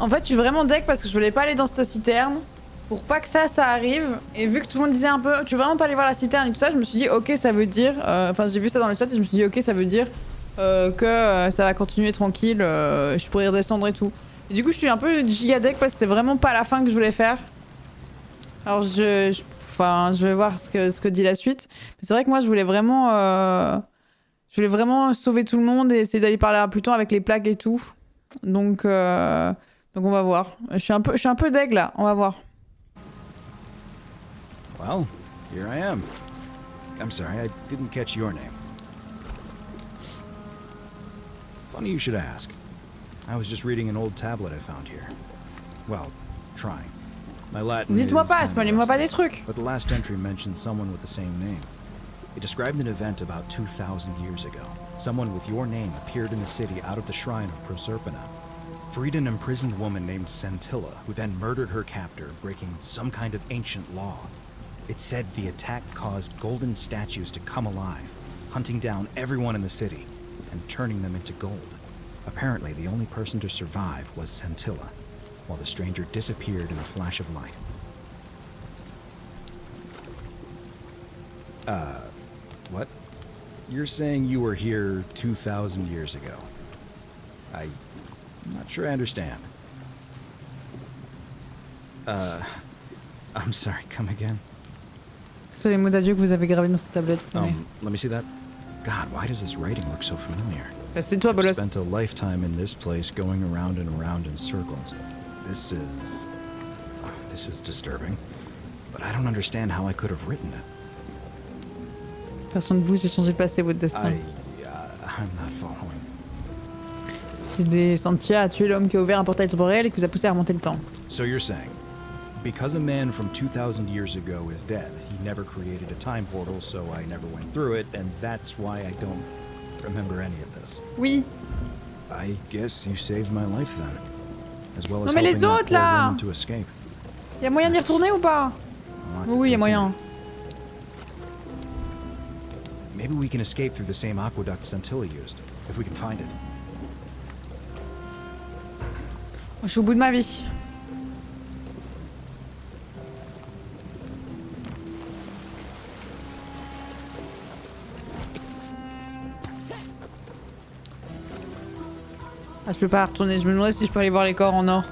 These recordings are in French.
En fait, je suis vraiment deg parce que je voulais pas aller dans cette citerne. Pour pas que ça arrive. Et vu que tout le monde disait un peu, tu veux vraiment pas aller voir la citerne et tout ça, je me suis dit, ok, ça veut dire. Enfin, j'ai vu ça dans le chat et je me suis dit, ok, ça veut dire que ça va continuer tranquille. Je pourrais redescendre et tout. Et du coup, je suis un peu giga deg parce que c'était vraiment pas la fin que je voulais faire. Alors, enfin, je vais voir ce que dit la suite. Mais c'est vrai que moi, je voulais vraiment sauver tout le monde et essayer d'aller parler à Pluton avec les plaques et tout. Donc on va voir. Je suis un peu deg là. On va voir. Well, here I am. I'm sorry, I didn't catch your name. Funny you should ask. I was just reading an old tablet I found here. Well, trying. My Latin Dites-moi is pas, kind of spoilez-moi pas rusty, des trucs. but the last entry mentioned someone with the same name. It described an event about 2,000 years ago. Someone with your name appeared in the city out of the shrine of Proserpina. Freed an imprisoned woman named Scintilla, who then murdered her captor, breaking some kind of ancient law. It said the attack caused golden statues to come alive, hunting down everyone in the city and turning them into gold. Apparently, the only person to survive was Scintilla, while the stranger disappeared in a flash of light. What? You're saying you were here 2,000 years ago? I'm not sure I understand. I'm sorry, come again? Ce sont les mots d'adieu que vous avez gravés dans cette tablette. Let me see that. God, why does this writing look so familiar? C'est toi, I've Bolos. spent a lifetime in this place going around and around in circles. This is disturbing. But I don't understand how I could have written it. Personne de vous, j'ai changé le passé, votre destin. I'm not following. J'ai des sentiers à tuer l'homme qui a ouvert un portail temporel et qui vous a poussé à remonter le temps. So you're saying, because a man from 2,000 years ago is dead, he never created a time portal, so I never went through it, and that's why I don't remember any of this. Oui. I guess you saved my life then, as well as Non mais les helping that autres poor là. woman to escape. Y'a moyen d'y retourner ou pas? Oui, y'a moyen. Maybe we can escape through the same aqueduct Scintilla used, if we can find it. Je suis au bout de ma vie. Ah, je peux pas retourner. Je me demandais si je peux aller voir les corps en or.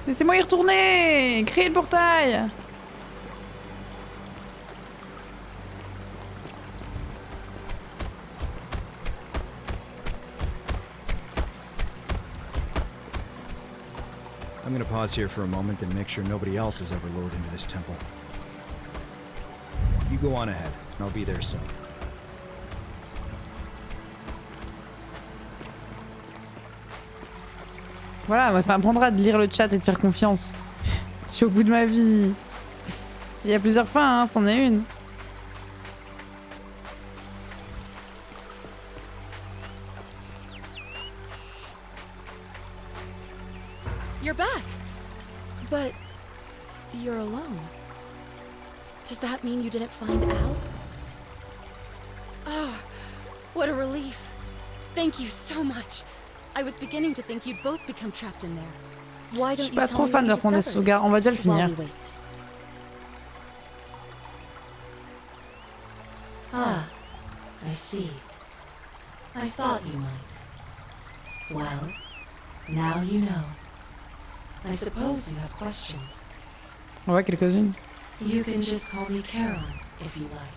Laissez-moi y retourner! Créer le portail! I'm gonna pause here for a moment and make sure nobody else has ever lured into this temple. You go on ahead, and I'll be there soon. Voilà, moi ça m'apprendra de lire le chat et de faire confiance. Je suis au bout de ma vie. Il y a plusieurs fins, hein, c'en est une. You're back. But you're alone. Does that mean you didn't find Al? Ah, what a relief. Thank you so much. I was beginning to think you'd both become trapped in there. Why Je don't suis you pas tell trop me fan what de you reprendre des discovered sauvegardes. On va déjà le while finir. we wait? Ah, I see. I thought you might. Well, now you know. I suppose you have questions. Ouais, quelques-unes. You can just call me Caroline, if you like.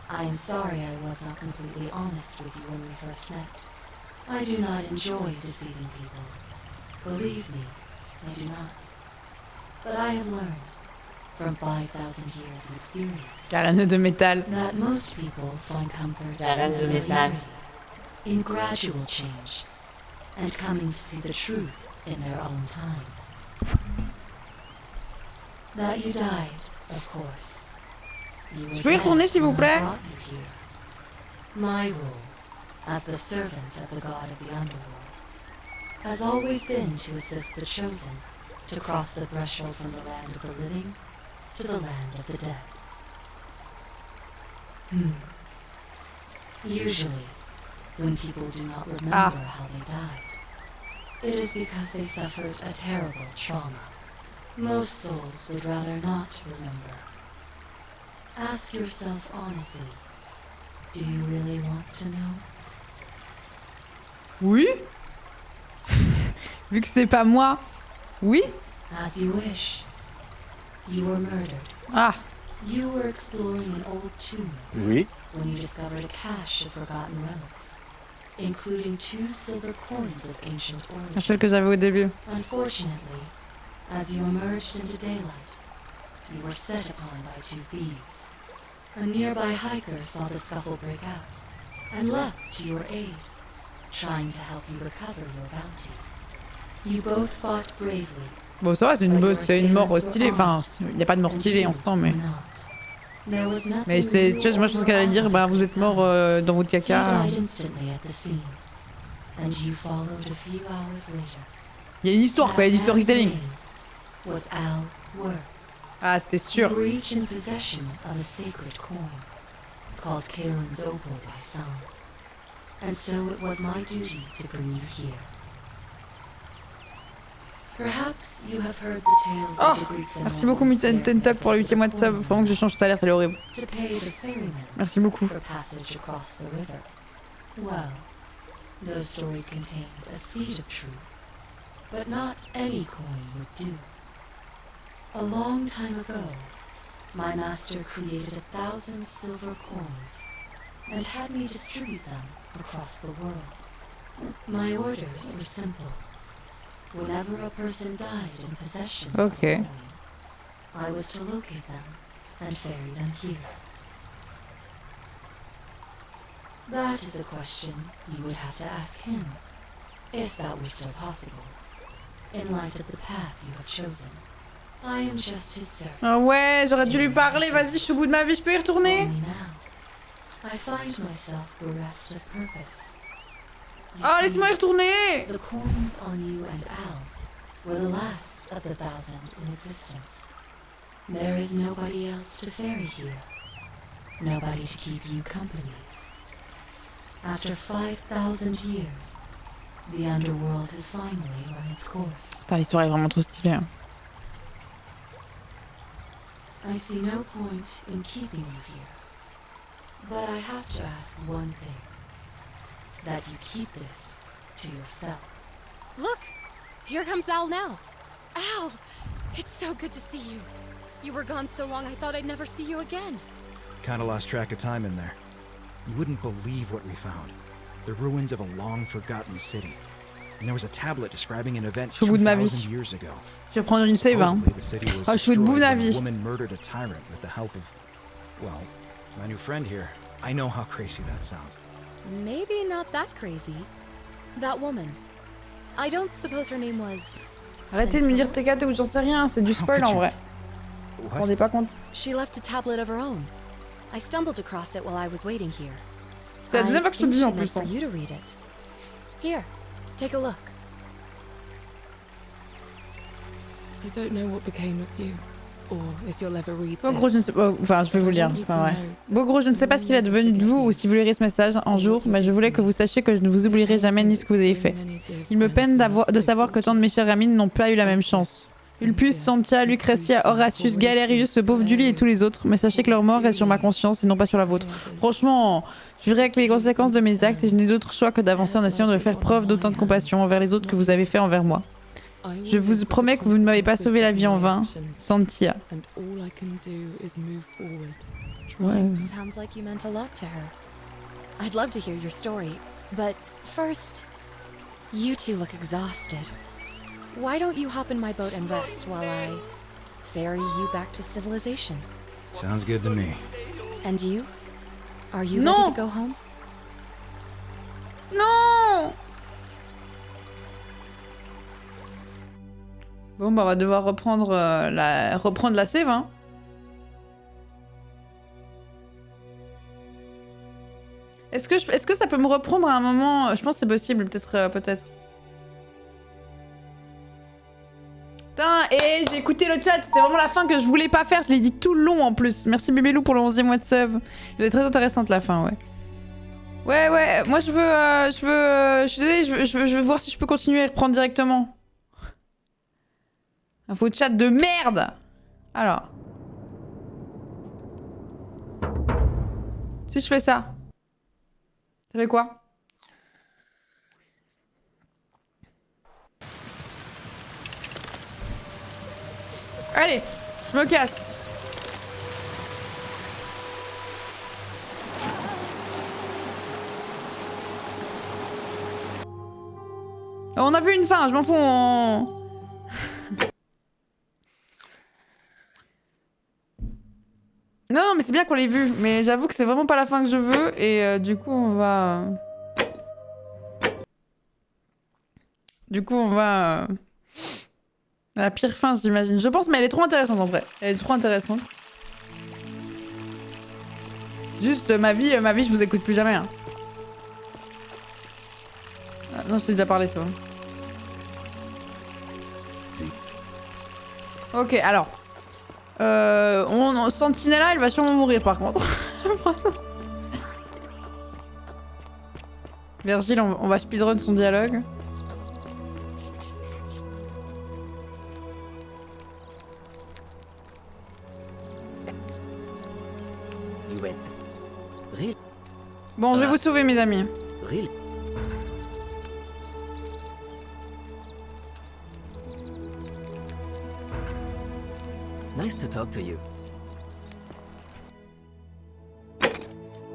I am sorry I was not completely honest with you when we first met. I do not enjoy deceiving people. Believe me, I do not. But I have learned, from 5,000 years of experience, La reine de métal. that most people find comfort La reine de in métal. reality, in gradual change, and coming to see the truth in their own time. That you died, of course. You were Je peux y retourner, s'il vous dead when I plaît? brought you here. My role, as the servant of the god of the underworld, has always been to assist the chosen to cross the threshold from the land of the living to the land of the dead. Usually, when people do not remember how they died, it is because they suffered a terrible trauma. Most souls would rather not remember. Ask yourself honestly, do you really want to know? Oui. Vu que c'est pas moi. Oui. As you wish. You were murdered. Ah. You were exploring an old tomb. Oui. When you discovered a cache of forgotten relics, including 2 silver coins of ancient origin. Celle que j'avais au début. Unfortunately, as you emerged into daylight, you were set upon by 2 thieves. A nearby hiker saw the scuffle break out and leapt to your aid, trying to help you recover your bounty. You both fought bravely. Bon, ça va, c'est une mort stylée. Enfin, il n'y a pas de mort stylée en ce temps, mais. Mais c'est. Tu vois, moi je pense qu'elle allait dire, bah vous êtes mort dans votre caca. Il y a une histoire quoi, il y a du storytelling. Ah, c'était sûr. Called Karen's opal by some, and so it was my duty to bring you here. Perhaps you have heard the tales of the Greeks and Merci beaucoup Tentok pour le 8e mois de sub. Vraiment que je change ta alerte, elle est horrible. to pay the ferryman Merci beaucoup. for passage across the river. Well, those stories contained a seed of truth, but not any coin would do. A long time ago, my master created 1,000 silver coins and had me distribute them across the world. My orders were simple. Whenever a person died in possession of a coin, I was to locate them and ferry them here. That is a question you would have to ask him, if that were still possible, in light of the path you have chosen. I am just his servant. Ah ouais, j'aurais dû lui parler. Vas-y, je suis au bout de ma vie, je peux y retourner. Only now, I find myself bereft of purpose. You Ah, see, laisse-moi y retourner. the coins on you and Al were the last of the 1,000 in existence. There is nobody else to ferry here. Nobody to keep you company. After 5,000 years, the underworld has finally run its course. Putain, l'histoire est vraiment trop stylée. Hein. I see no point in keeping you here. But I have to ask one thing. That you keep this to yourself. Look! Here comes Al now. Al! It's so good to see you. You were gone so long I thought I'd never see you again. Kinda lost track of time in there. You wouldn't believe what we found. The ruins of a long-forgotten city. And there was a tablet describing an event 2,000 years ago. Je vais prendre une save, hein. Supposedly, the city was Ah, je suis au bout de destroyed ma when a vie. woman murdered a tyrant with the help of, well, my new friend here. I know how crazy that sounds. Maybe not that crazy. That woman. I don't suppose her name was... Arrêtez de me dire TKT ou j'en sais rien, c'est du spoil en vrai. Vous vous rendez pas compte? She left a tablet of her own. I stumbled across it while I was waiting here. C'est la deuxième fois que je te le dis en plus. For you to read it. Here, take a look. I don't know what became of you, or if you'll ever read Bon this. gros, je ne sais pas. Enfin, je vais vous le lire, c'est pas vrai. Bon gros, je ne sais pas ce qu'il est devenu de vous ou si vous lirez ce message un jour, mais je voulais que vous sachiez que je ne vous oublierai jamais ni ce que vous avez fait. Il me peine de savoir que tant de mes chers amis n'ont pas eu la même chance. Ulpus, Santia, Lucretia, Horatius, Galerius, ce pauvre Julie et tous les autres, mais sachez que leur mort est sur ma conscience et non pas sur la vôtre. Franchement, je vivrai avec les conséquences de mes actes et je n'ai d'autre choix que d'avancer en essayant de faire preuve d'autant de compassion envers les autres que vous avez fait envers moi. Je vous promets que vous ne m'avez pas sauvé la vie en vain, Santia. Ouais. Sounds like you meant a lot to her. I'd love to hear your story, but first, you two look exhausted. Why don't you hop in my boat and rest while I ferry you back to civilization? Sounds good to me. And you? Are you No. ready to go home? Non! Bon bah on va devoir reprendre la save, hein. Est-ce que ça peut me reprendre à un moment? Je pense que c'est possible, peut-être. Putain, et j'ai écouté le chat, c'était vraiment la fin que je voulais pas faire, je l'ai dit tout le long en plus. Merci Bébélou pour le 11e mois de sub. Elle est très intéressante la fin, ouais. Ouais, moi je veux, je suis désolée, je veux voir si je peux continuer et reprendre directement. Info chat de merde. Alors. Si je fais ça. Ça fait quoi? Allez, je me casse. On a vu une fin, je m'en fous. Non, mais c'est bien qu'on l'ait vu. Mais j'avoue que c'est vraiment pas la fin que je veux. Et du coup, on va... La pire fin, j'imagine. Je pense, mais elle est trop intéressante en vrai. Elle est trop intéressante. Juste, ma vie, je vous écoute plus jamais. Hein. Ah, non, je t'ai déjà parlé, ça. Ok, alors. Sentinella, elle va sûrement mourir par contre. Virgile, on va speedrun son dialogue. Bon, je vais vous sauver, mes amis. Nice to talk to you.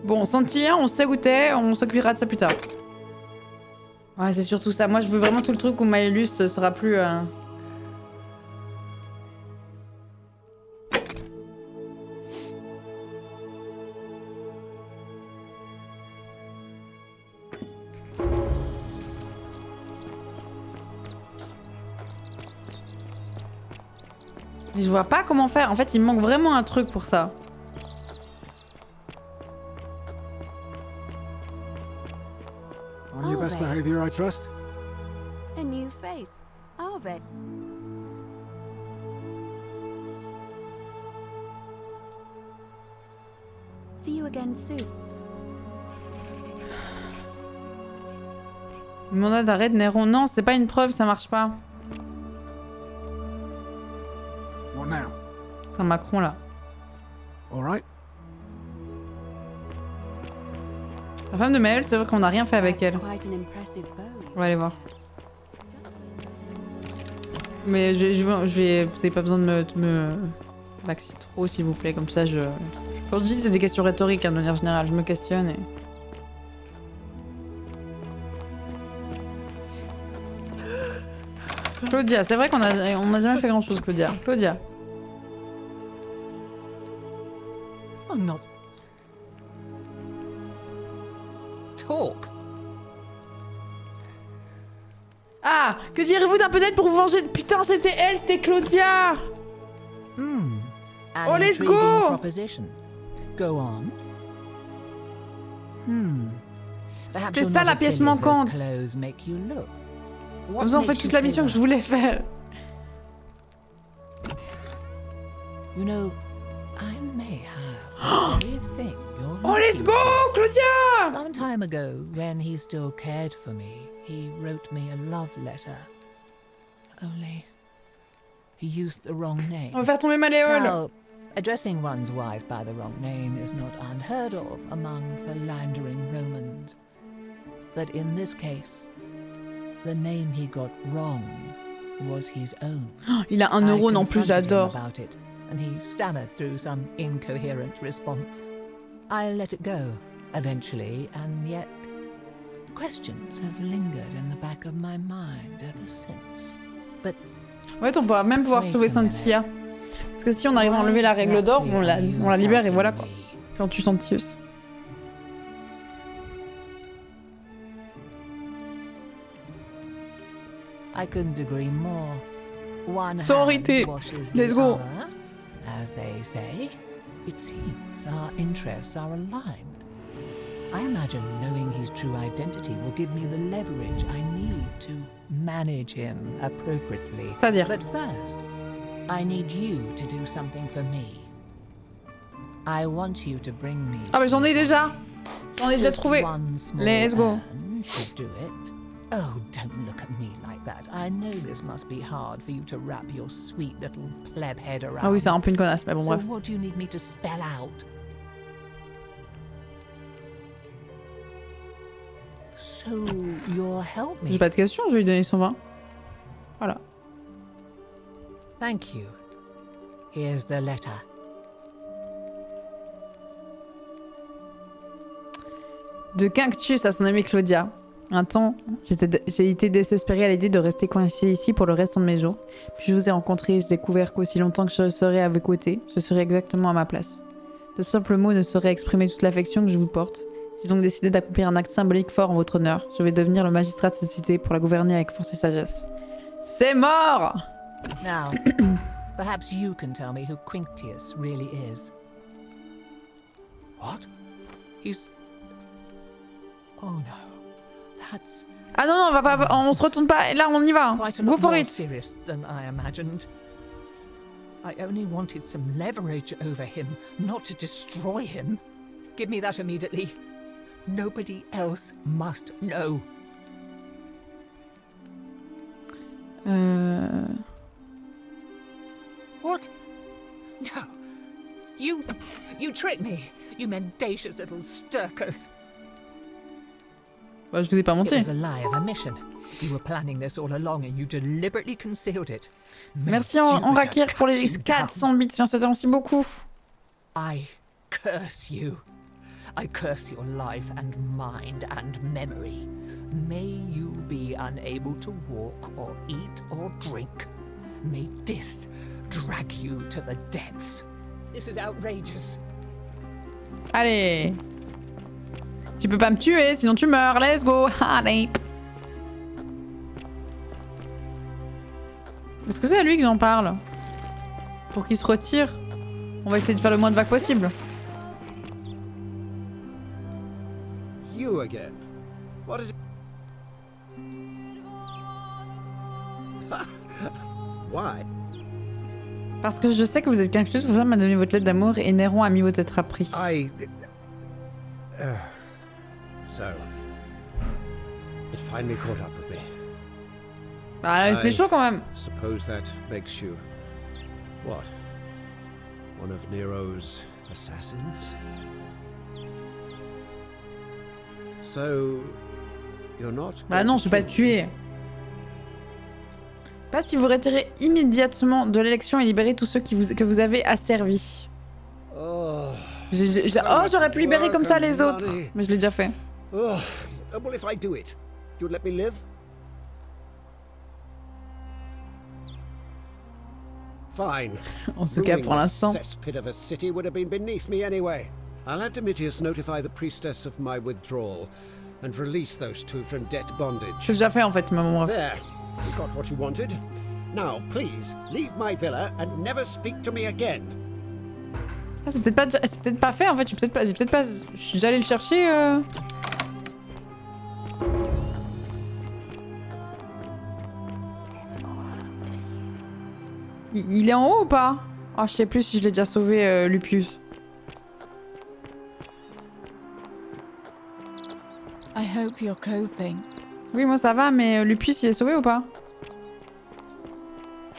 Bon, Sentinella, on sait où t'es, on s'occupera de ça plus tard. Ouais, c'est surtout ça. Moi, je veux vraiment tout le truc où Maelus sera plus... Mais je vois pas comment faire. En fait, il me manque vraiment un truc pour ça. On your best behavior, I trust. A new face. Avec. See you again soon. Mandat d'arrêt de Néron. Non, c'est pas une preuve, ça marche pas. What now? C'est un Macron là. All right. La femme de Maël, c'est vrai qu'on n'a rien fait avec elle. On va aller voir. Mais vous avez pas besoin de me maxi trop s'il vous plaît, comme ça je... Quand je dis c'est des questions rhétoriques hein, de manière générale, je me questionne et... Claudia, c'est vrai qu'on a jamais fait grand chose Claudia. Claudia. I'm not. Talk. Ah, que direz-vous d'un peu d'aide pour vous venger? Putain, c'était elle, c'était Claudia. Oh, let's go. Proposition. Go on. C'était ça la pièce manquante. Comme ça, on fait toute la mission que je voulais faire. You know, I may have a thing you're Oh, let's go, Claudia! Some time ago, when he still cared for me, he wrote me a love letter. Only, he used the wrong name. On va faire tomber Maléole. Now, addressing one's wife by the wrong name is not unheard of among philandering Romans. But in this case, the name he got wrong was his own. Il a 1 neurone en plus, j'adore. About it, and he stammered through some incoherent response. I let it go, eventually, and yet questions have lingered in the back of my mind ever since. But En fait, on pourra même pouvoir sauver Sentia. Parce que si on arrive à enlever la règle d'or, on la libère et voilà quoi. Puis on tue Sentius. I couldn't agree more. One Sororité. hand washes Let's the go. other, as they say. It seems our interests are aligned. I imagine knowing his true identity will give me the leverage I need to manage him appropriately. C'est-à-dire? But first, I need you to do something for me. I want you to bring me. Ah mais j'en ai déjà. J'en ai déjà Just trouvé. one small Let's go. urn should do it. Oh, don't look at me like that. I know this must be hard for you to wrap your sweet little pleb head around. Ah oui, c'est un peu une connasse, mais bon So bref. what do you need me to spell out? So you'll help me. J'ai pas de questions, je vais lui donner 120. Voilà. Thank you. Here's the letter. De Quinctius à son amie Claudia. Un temps, j'ai été désespérée à l'idée de rester coincée ici pour le restant de mes jours. Puis je vous ai rencontré et j'ai découvert qu'aussi longtemps que je serai à vos côtés, je serai exactement à ma place. De simples mots ne sauraient exprimer toute l'affection que je vous porte. J'ai donc décidé d'accomplir un acte symbolique fort en votre honneur. Je vais devenir le magistrat de cette cité pour la gouverner avec force et sagesse. C'est mort! Now, perhaps you can tell me who Quinctius really is. What? He's... Oh no, that's Ah non, non, on se retourne pas. Là, on y va. quite a Go lot for more it. serious than I imagined. I only wanted some leverage over him, not to destroy him. Give me that immediately. Nobody else must know. What? No. You tricked me, you mendacious little stirkers. Bah, je vous ai pas It menti. was a lie of a mission. You were planning this all along and you deliberately concealed it. Merci en Rakir pour les 400 bits. Merci beaucoup. I curse you. I curse your life and mind and memory. May you be unable to walk or eat or drink. May this drag you to the depths. This is outrageous. Allez. Tu peux pas me tuer, sinon tu meurs. Let's go. Allez. Est-ce que c'est à lui que j'en parle? Pour qu'il se retire? On va essayer de faire le moins de vagues possible. You again? What is it? Why? Parce que je sais que vous êtes quelque chose, vous m'a donné votre lettre d'amour et Néron a mis votre lettre à prix. So, it finally caught up with me. Bah c'est chaud quand même. Suppose that makes you what? One of Nero's assassins? So, you're not. Bah non, je vais pas te tuer. Pas si vous retirez immédiatement de l'élection et libérer tous ceux que vous avez asservis. Oh, J'aurais pu libérer comme ça les autres. Mais je l'ai déjà fait. oh. Well, if I do it, you'd let me live? Fine. En tout cas pour l'instant. Cesspit of a city would have been beneath me anyway. I'll have Domitius notify the priestess of my withdrawal and release those two from debt bondage. C'est déjà fait en fait, mais bon bref. There, you got what you wanted. Now, please, leave my villa and never speak to me again. Ah, c'est peut-être pas fait en fait, je suis déjà allé le chercher. Il est en haut ou pas? Ah, je sais plus si je l'ai déjà sauvé, Lupius. I hope you're coping. Oui, moi ça va, mais Lupius il est sauvé ou pas?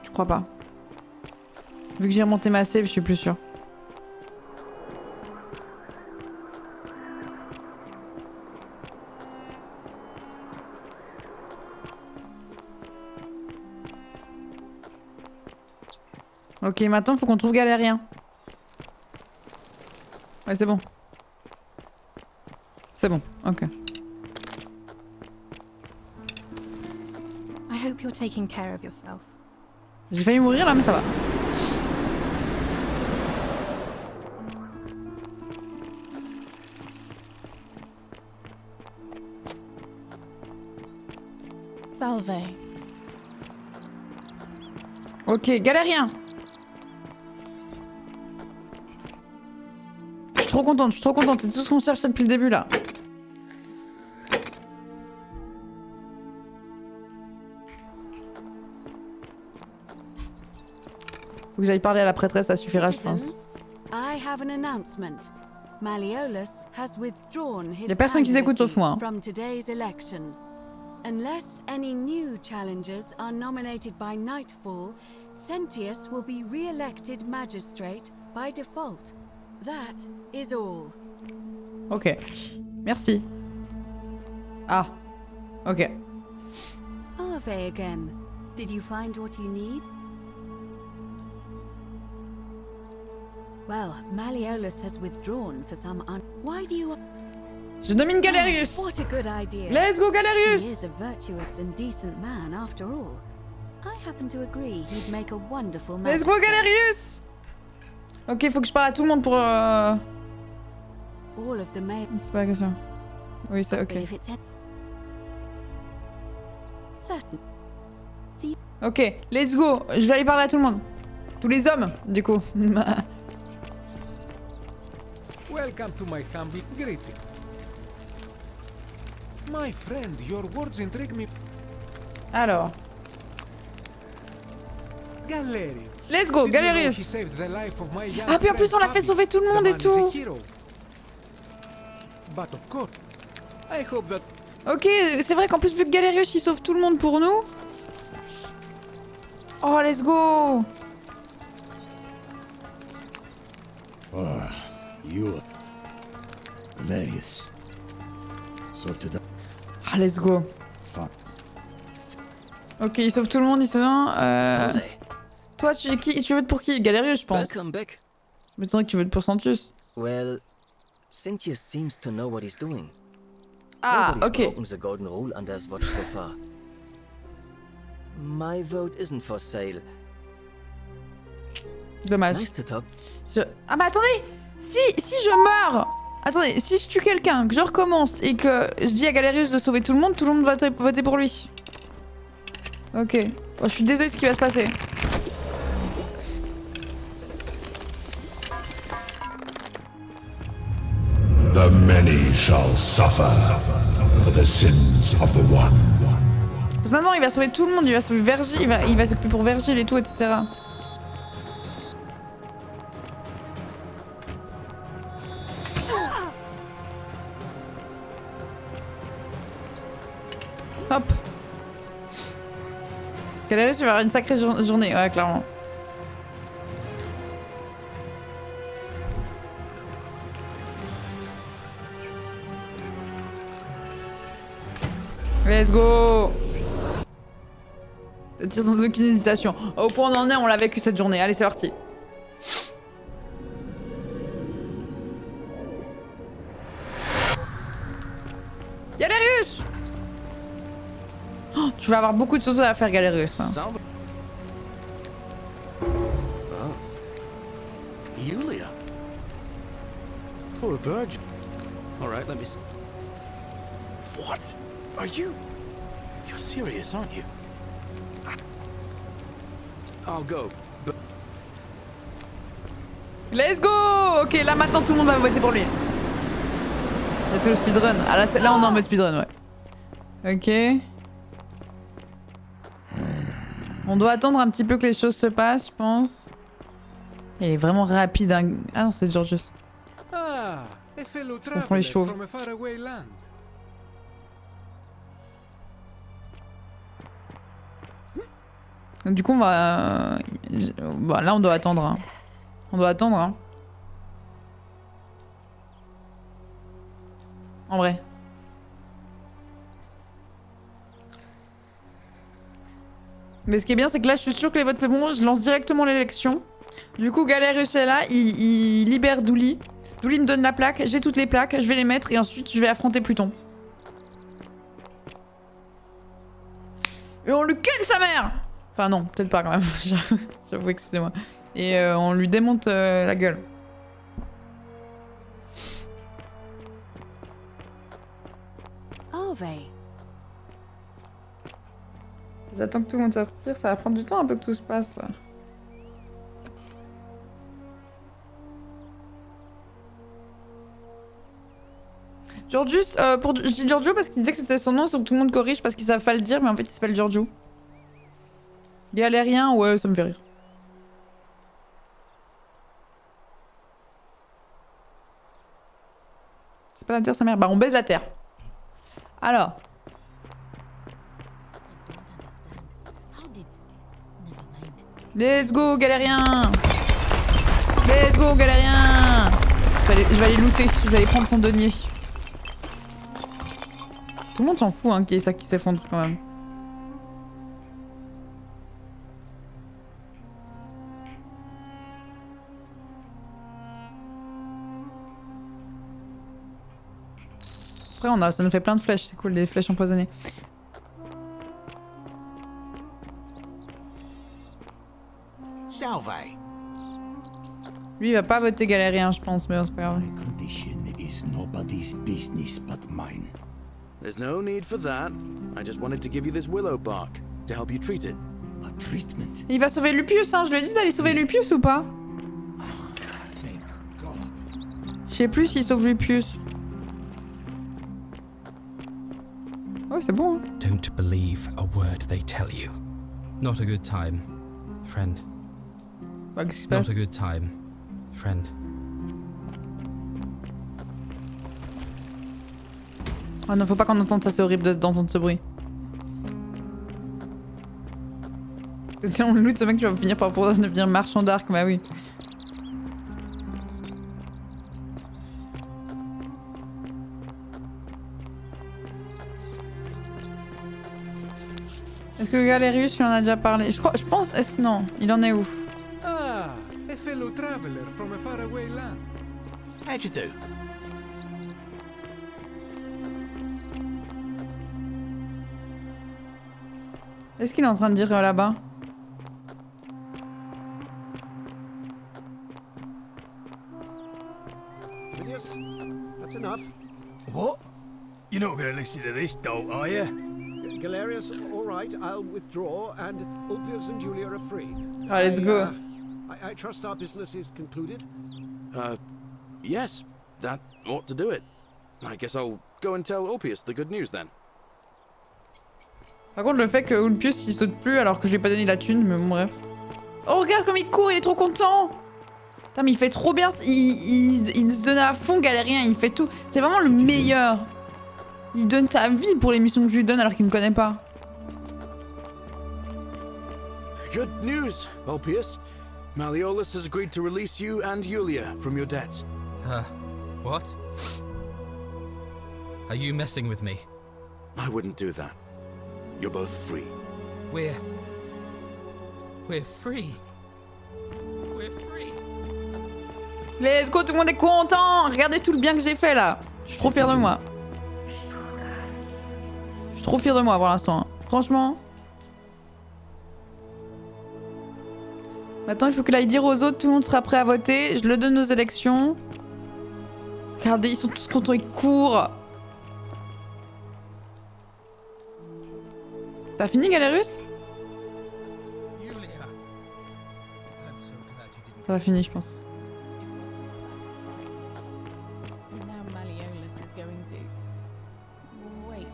Je crois pas. Vu que j'ai remonté ma save, je suis plus sûre. Ok, maintenant faut qu'on trouve Galérien. Ouais, c'est bon. C'est bon, ok. I hope you're taking care of yourself. J'ai failli mourir là, mais ça va. Salve. Ok, Galérien. Je suis trop contente, c'est tout ce qu'on cherchait depuis le début là. Faut que j'aille parler à la prêtresse, ça suffira, je pense. Citizens, I have an announcement. Malleolus has withdrawn his Y a personne qui s'écoute sauf moi. from today's election. Unless any new challengers are nominated by nightfall, Sentius will be re-elected magistrate by default. That is all. Ok. Merci. Ah. Ok. Harvey again. Did you find what you need? Well, Malleolus has withdrawn for some Why do you... Je nomine Galerius. What a good idea. Let's go, He Galerius. is a virtuous and decent man after all. I happen to agree he'd make a wonderful Let's go, magistrate. Galerius. Ok, faut que je parle à tout le monde pour... All of the male... C'est pas la question. Oui, c'est ok. But if it's... Certain. Ok, let's go. Je vais aller parler à tout le monde. Tous les hommes, du coup. Welcome to my humble greeting. My friend, your words intrigue me. Alors. Galerius. Let's go, Did you know Galerius. he saved the life of my young Ah, puis en plus, friend on l'a fait Fabi? sauver tout le The monde et man is tout. a hero. But of course, I hope that Ok, c'est vrai qu'en plus, vu que Galerius il sauve tout le monde pour nous. Oh, let's go. You... Galerius. So to Ah, let's go. Fuck. Ok, il sauve tout le monde, il sauve un. Toi, tu veux voter pour qui? Galerius, je pense. Welcome back. Je m'étonnerais que tu votes pour Sentius. Well, Sentius seems to know what he's doing. Ah, Nobody's ok. broken the golden rule under his watch so far. My vote isn't for sale. Dommage. Nice to talk. Ah, mais attendez! Si je meurs! Attendez, si je tue quelqu'un, que je recommence et que je dis à Galerius de sauver tout le monde va voter pour lui. Ok. Oh, je suis désolée de ce qui va se passer. The many shall suffer for the sins of the one. Parce que maintenant il va sauver tout le monde, il va sauver Vergil, il va s'occuper pour Vergil et tout, etc. Hop. Galerius, il va avoir une sacrée journée, ouais, clairement. Let's go! Sans aucune hésitation. Au point où on en est, on l'a vécu cette journée. Allez, c'est parti. Galerius! Oh, tu vas avoir beaucoup de choses à faire, Galerius. Hein. Oh. Yulia. Poor virgin. All right, let me see. What? Are you? You're serious, aren't you? I'll go. But... Let's go! Ok, là maintenant tout le monde va voter pour lui. C'est le speedrun. Ah là on est en mode speedrun, ouais. Ok. On doit attendre un petit peu que les choses se passent, je pense. Il est vraiment rapide. Hein. Ah non, c'est Georgius. Ah, a fellow Je confonds traveler les chauves. from a faraway land. Du coup, on va... Bah, là, on doit attendre. Hein. On doit attendre. Hein. En vrai. Mais ce qui est bien, c'est que là, je suis sûre que les votes, c'est bon. Je lance directement l'élection. Du coup, Galerius est là. Il libère Douli. Douli me donne la plaque. J'ai toutes les plaques. Je vais les mettre. Et ensuite, je vais affronter Pluton. Et on lui ken sa mère! Enfin non, peut-être pas quand même. J'avoue, excusez-moi. Et on lui démonte la gueule. Harvey. J'attends que tout le monde sortir. Ça va prendre du temps un peu que tout se passe là. Georgius, je dis Giorgio parce qu'il disait que c'était son nom, sauf que tout le monde corrige parce qu'ils savent pas le dire, mais en fait il s'appelle Giorgio. Galérien, ouais, ça me fait rire. C'est pas la terre sa mère. Bah on baise la terre. Alors. Let's go galérien. Let's go galérien. Je vais aller looter, je vais aller prendre son denier. Tout le monde s'en fout hein, qu'il y ait ça qui s'effondre quand même. Après ça nous fait plein de flèches, c'est cool, des flèches empoisonnées. Lui il va pas voter galérien je pense, mais c'est pas grave. There's no need for that. I just wanted to give you this willow bark to help you treat it. Il va sauver Lupius, hein, je lui ai dit d'aller sauver Lupius ou pas? Je sais plus s'il sauve Lupius. Oh c'est bon hein. Don't believe a word they tell you. Not a good time, friend. Bah, qu'est-ce qui se passe? Not a good time, friend. Oh non, faut pas qu'on entende ça, c'est horrible d'entendre ce bruit. Si on loot ce mec, tu vas finir par pouvoir devenir marchand d'arc, bah oui. Est-ce que Galerius, il en a déjà parlé? Je pense, est-ce que non? Il en est où? Ah, a fellow traveler from a faraway land. How'd you do? Est-ce qu'il est en train de dire là-bas? Yes, that's enough. What? You're not going to listen to this, dolt, are you? Galerius, all right, I'll withdraw, and Ulpius and Julia are free. Alright, let's go. I trust our business is concluded? Yes, that ought to do it. I guess I'll go and tell Ulpius the good news then. Par contre, le fait que Ulpius il saute plus alors que je lui ai pas donné la thune, mais bon, bref. Oh, regarde comme il court, il est trop content! Putain, mais il fait trop bien, il se donne à fond, galérien, il fait tout. C'est vraiment le meilleur. Il donne sa vie pour les missions que je lui donne alors qu'il me connaît pas. Good news, Ulpius. Malleolus has agreed to release you and Julia from your debts. What? Are you messing with me? I wouldn't do that. You're both free. We're free. We're free. Let's go, tout le monde est content! Regardez tout le bien que j'ai fait là. Je suis trop fière de moi. Je suis trop fière de moi pour l'instant. Hein. Franchement. Maintenant, il faut qu'il aille dire aux autres, tout le monde sera prêt à voter. Je le donne aux élections. Regardez, ils sont tous contents, ils courent. T'as fini, Galerius? Ça va finir, je pense. Now Malleolus is going to... Wait.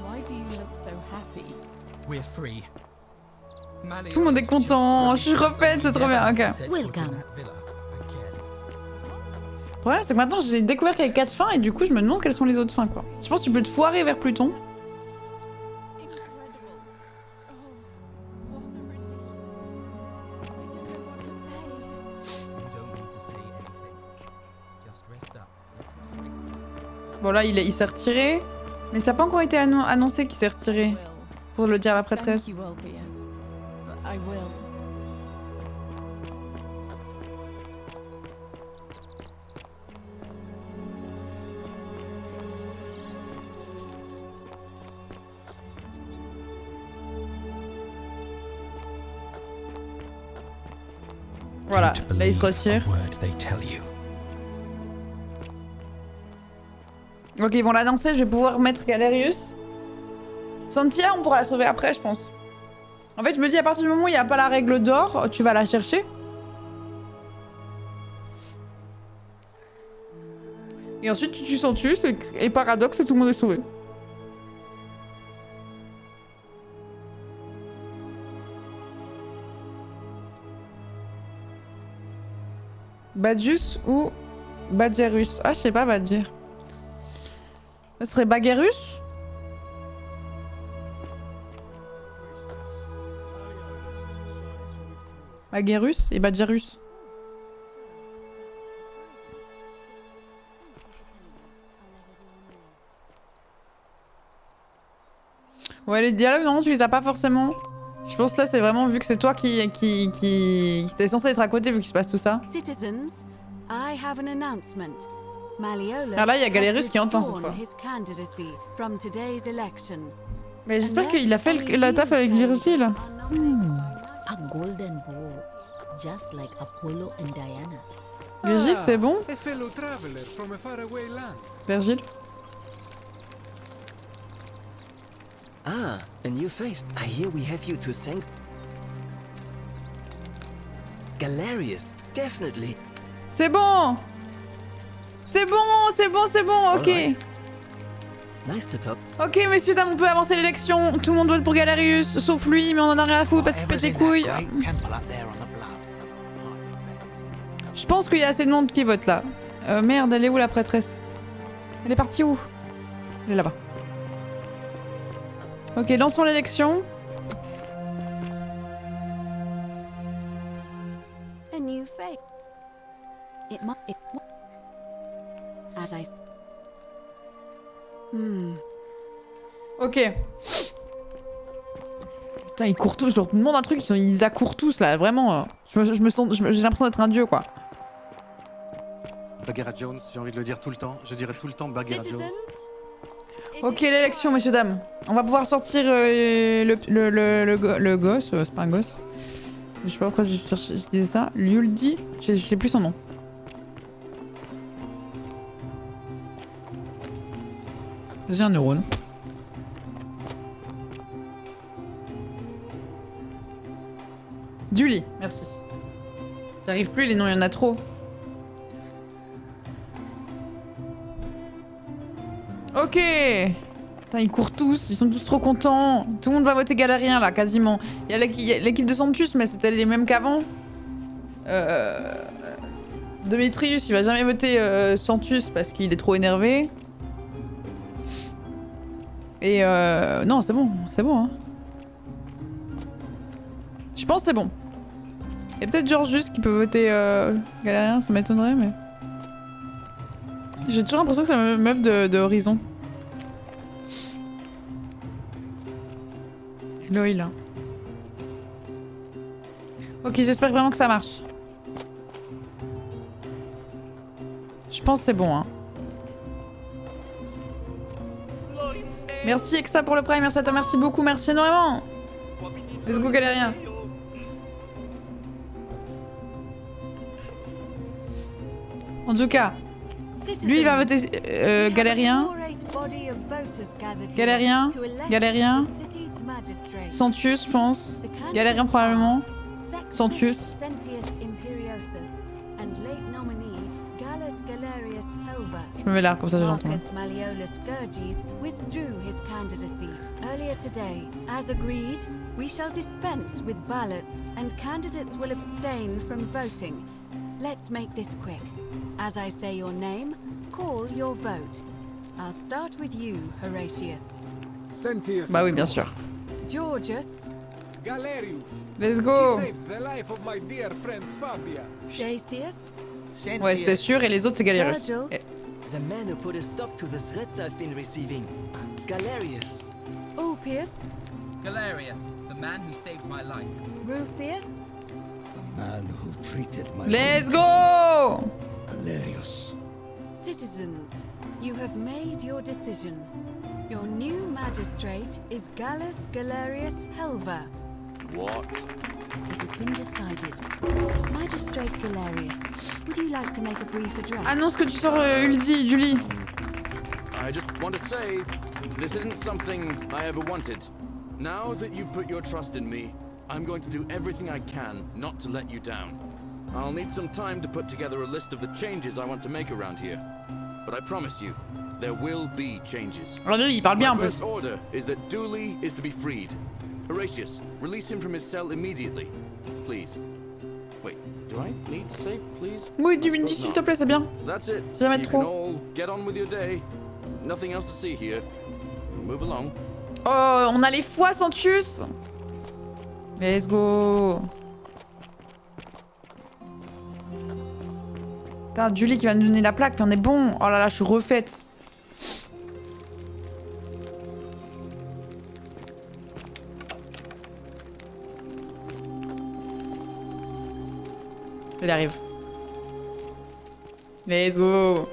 Why do you look so happy? We're free. Tout le monde est content. Je suis refaite, c'est trop bien. Ok. Welcome. Le problème, c'est que maintenant j'ai découvert qu'il y avait 4 fins et du coup, je me demande quelles sont les autres fins, quoi. Je pense que tu peux te foirer vers Pluton. Bon là il s'est retiré, mais ça n'a pas encore été annoncé qu'il s'est retiré, pour le dire à la prêtresse. Voilà, là il se retire. Ok, ils vont la danser, je vais pouvoir mettre Galerius. Santia, on pourra la sauver après, je pense. En fait, je me dis, à partir du moment où il n'y a pas la règle d'or, tu vas la chercher. Et ensuite, tu tues Santius, et paradoxe, et tout le monde est sauvé. Badjus ou Badgerus? Ah, je sais pas, Badger. Ce serait BagheReplay? BagheReplay et BagheReplay. Ouais, les dialogues, non, tu les as pas forcément. Je pense que là, c'est vraiment vu que c'est toi qui t'es censé être à côté vu qu'il se passe tout ça. Citizens, I have an announcement. Ah là, il y a BagheReplay qui entend cette fois. Mais j'espère qu'il a fait la taf avec Virgile. A golden bowl, just like Apollo and Diana. Virgile, c'est bon? A fellow traveler from a faraway land. Virgile? Ah, a new face. I hear we have you to thank. Galerius, definitely. C'est bon! C'est bon, c'est bon, c'est bon, ok. Right. Nice to talk. Ok, messieurs, dames, on peut avancer l'élection. Tout le monde vote pour Galerius, sauf lui, mais on en a rien à foutre parce qu'il pète les couilles. Je pense qu'il y a assez de monde qui vote là. Merde, elle est où la prêtresse? Elle est partie où? Elle est là-bas. Ok, lançons l'élection. A new fate. As I. Ok. Putain, ils courent tous. Je leur demande un truc, ils accourent tous là, vraiment. J'ai l'impression d'être un dieu quoi. Bagheera Jones, j'ai envie de le dire tout le temps. Je dirais tout le temps Bagheera Jones. Ok, l'élection, messieurs, dames. On va pouvoir sortir le gosse. C'est pas un gosse. Je sais pas pourquoi je disais ça. Liuldi, je sais plus son nom. J'ai un neurone. Julie, merci. J'arrive plus, les noms, il y en a trop. Ok. Putain, ils courent tous, ils sont tous trop contents. Tout le monde va voter Galérien là, quasiment. Il y a l'équipe de Santus, mais c'était les mêmes qu'avant. Demetrius, il va jamais voter Santus parce qu'il est trop énervé. Et non, c'est bon, hein. Je pense que c'est bon. Et peut-être Georgius qui peut voter Galérien, ça m'étonnerait, mais... J'ai toujours l'impression que c'est la meuf de Horizon. Hello, là. Ok, j'espère vraiment que ça marche. Je pense que c'est bon, hein. Merci Exa pour le prime, merci à toi, merci beaucoup, merci énormément. Let's go Galérien. En tout cas, lui il va voter Galérien. Galérien. Galérien. Santius, je pense. Galérien probablement. Santius. Je me mets là, comme ça j'entends. Earlier today, as agreed, we shall dispense with ballots and candidates will abstain from voting. Let's make this quick. As I say your name, call your vote. I'll start with you, Horatius. Sentius. Bah oui, bien sûr. Georgius. Galerius. Let's go. He saved the life of my dear friend Fabia. Dacius. Ouais, c'était sûr, et les autres c'est Galerius. The man who put a stop to the threats I've been receiving. Galerius. Ulpius. Galerius, the man who saved my life. Rufius. The man who treated my Let's go! Galerius. Citizens, you have made your decision. Your new magistrate is Gallus Galerius Helva. What? It has been decided. Magistrate Galerius, would you like to make a brief address? Annonce que tu sors Ulzi, Julie. I just want to say, this isn't something I ever wanted. Now that you've put your trust in me, I'm going to do everything I can not to let you down. I'll need some time to put together a list of the changes I want to make around here. But I promise you, there will be changes. Alors lui, il parle bien en My plus. first order is that Dooley is to be freed. Horatius, release him from his cell immediately. Please. Wait, do I need to say please? Oui, dis s'il te plaît, c'est bien. That's it. Jamais You trop. can all get on with your day. nothing else to see here. Move along. Oh, on a les foies, Santius. Let's go. Putain, Julie qui va nous donner la plaque, puis on est bon. Oh là là, je suis refaite. Il arrive. Let's go.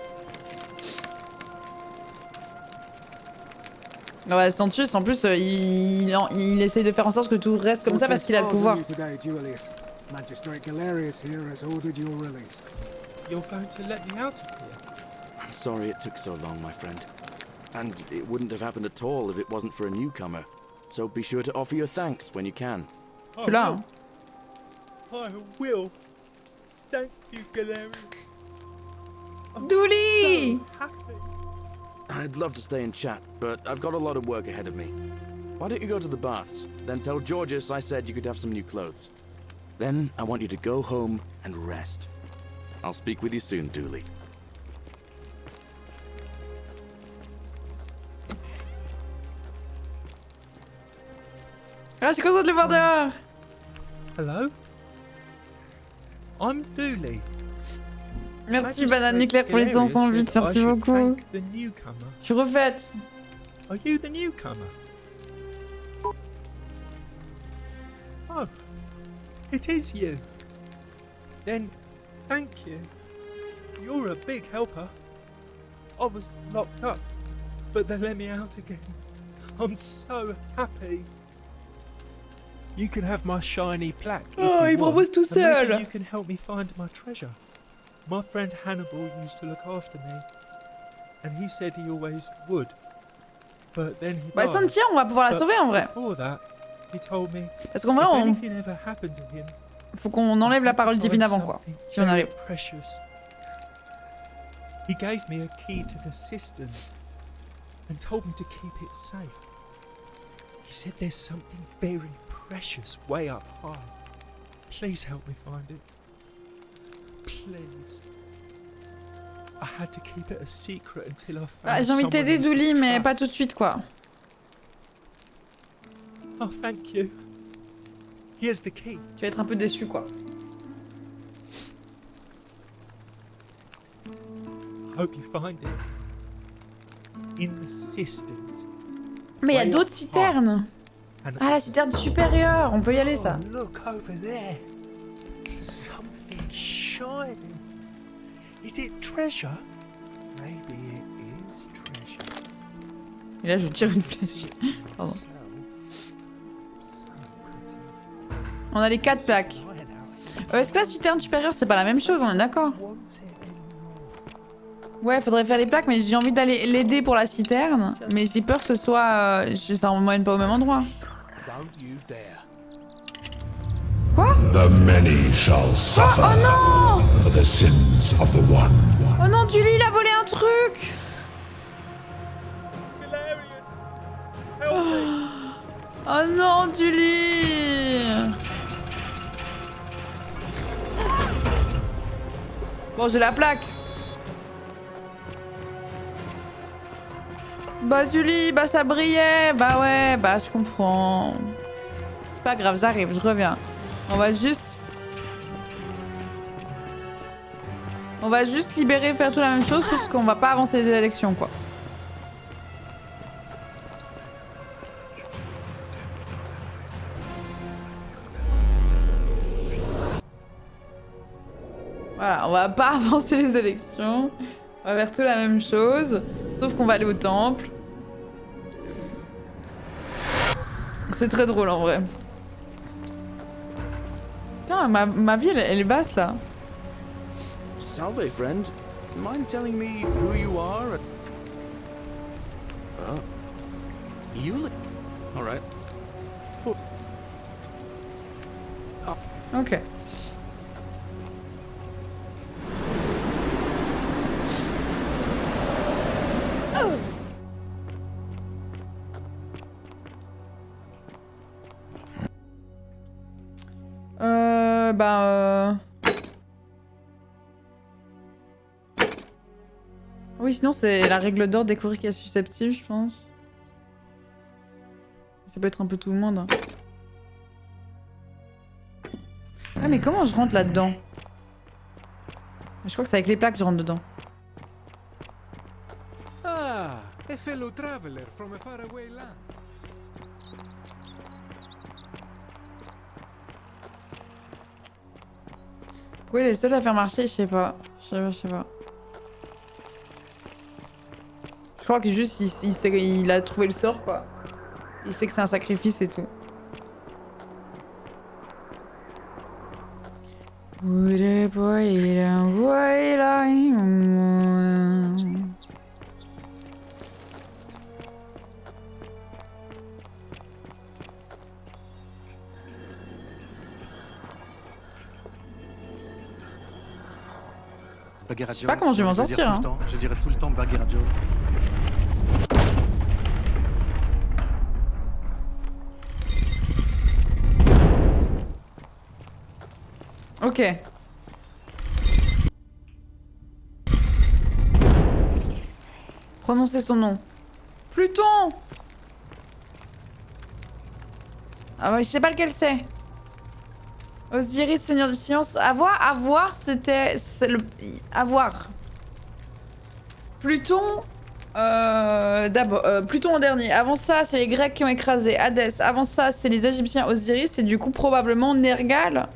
Ouais, Santius, en plus, il essaye de faire en sorte que tout reste comme ça parce qu'il a le pouvoir. Magistrate Galerius here has ordered your release. You're going to let me out of here? I'm sorry it took so long, my friend. And it wouldn't have happened at all if it wasn't for a newcomer. So be sure to offer your thanks when you can. Je suis là. I will. Thank you, Galerius. Dooley! So happy. I'd love to stay and chat, but I've got a lot of work ahead of me. Why don't you go to the baths? Then tell Georges I said you could have some new clothes. Then I want you to go home and rest. I'll speak with you soon, Dooley. Ah, je suis contente de le voir dehors. Hello? I'm Dooley. Merci Banane Nucléaire pour les 500 bits, merci beaucoup. Je suis refaite. Are you the newcomer? Oh, it is you. Then, thank you. You're a big helper. I was locked up, but they let me out again. I'm so happy. You can have my shiny plaque. Oh, il propose tout seul. Maybe you can help me find my treasure. My friend Hannibal used to look after me, and he said he always would. But then he Bah, Santia, on va pouvoir la sauver en vrai. Before that, he told me parce qu'en vrai, if anything ever happened to him, faut qu'on enlève la parole divine avant quoi, si on arrive. Precious. He gave me a key to the cisterns and told me to keep it safe. He said there's something very precious way up high. Please help me find it. Please. I had to keep it a secret until I found. Ah, j'ai envie de t'aider, Dooley, mais pas tout de suite quoi. Oh, thank you. Here's the key. Tu vas être un peu déçu quoi. Hope you find it. In the cisterns. Mais il y a d'autres citernes. Ah, la citerne supérieure, on peut y aller ça. Look over there. Something shining. Is it treasure? Maybe it is treasure. Et là, je tire une flèche. Pardon. On a les 4 plaques. Est-ce que la citerne supérieure, c'est pas la même chose? On est d'accord? Ouais, faudrait faire les plaques, mais j'ai envie d'aller l'aider pour la citerne. Mais j'ai peur que ce soit... ça m'emmène pas au même endroit. Quoi? The many shall suffer for the sins of the one. Oh non, Julie, il a volé un truc. Oh non, Julie. Bon, j'ai la plaque. Bah Julie, bah ça brillait. Bah ouais, bah je comprends. C'est pas grave, j'arrive, je reviens. On va juste libérer, faire tout la même chose, sauf qu'on va pas avancer les élections, quoi. Voilà, on va pas avancer les élections. On va faire tout la même chose, sauf qu'on va aller au temple. C'est très drôle en vrai. Putain, ma vie, elle est basse là. Salve, friend. Mind telling me who you are? Oh. You look... Alright. Ok. Oui, sinon c'est la règle d'or, découvrir qui est susceptible, je pense. Ça peut être un peu tout le monde. Hein. Ah mais comment je rentre là-dedans? Je crois que c'est avec les plaques que je rentre dedans. Ah, a fellow traveler from a faraway land. Pourquoi il est le seul à faire marcher? Je sais pas. Je sais pas. Je crois que juste il a trouvé le sort quoi. Il sait que c'est un sacrifice et tout. Je sais pas comment je vais m'en sortir. Hein. Je dirais tout le temps BagheReplay. Ok. Prononcez son nom. Pluton! Ah ouais, je sais pas lequel c'est. Osiris, Seigneur du Silence. Avoir, c'était... Avoir. Pluton... D'abord, Pluton en dernier. Avant ça, c'est les Grecs qui ont écrasé Hadès. Avant ça, c'est les Égyptiens Osiris. Et du coup, probablement Nergal.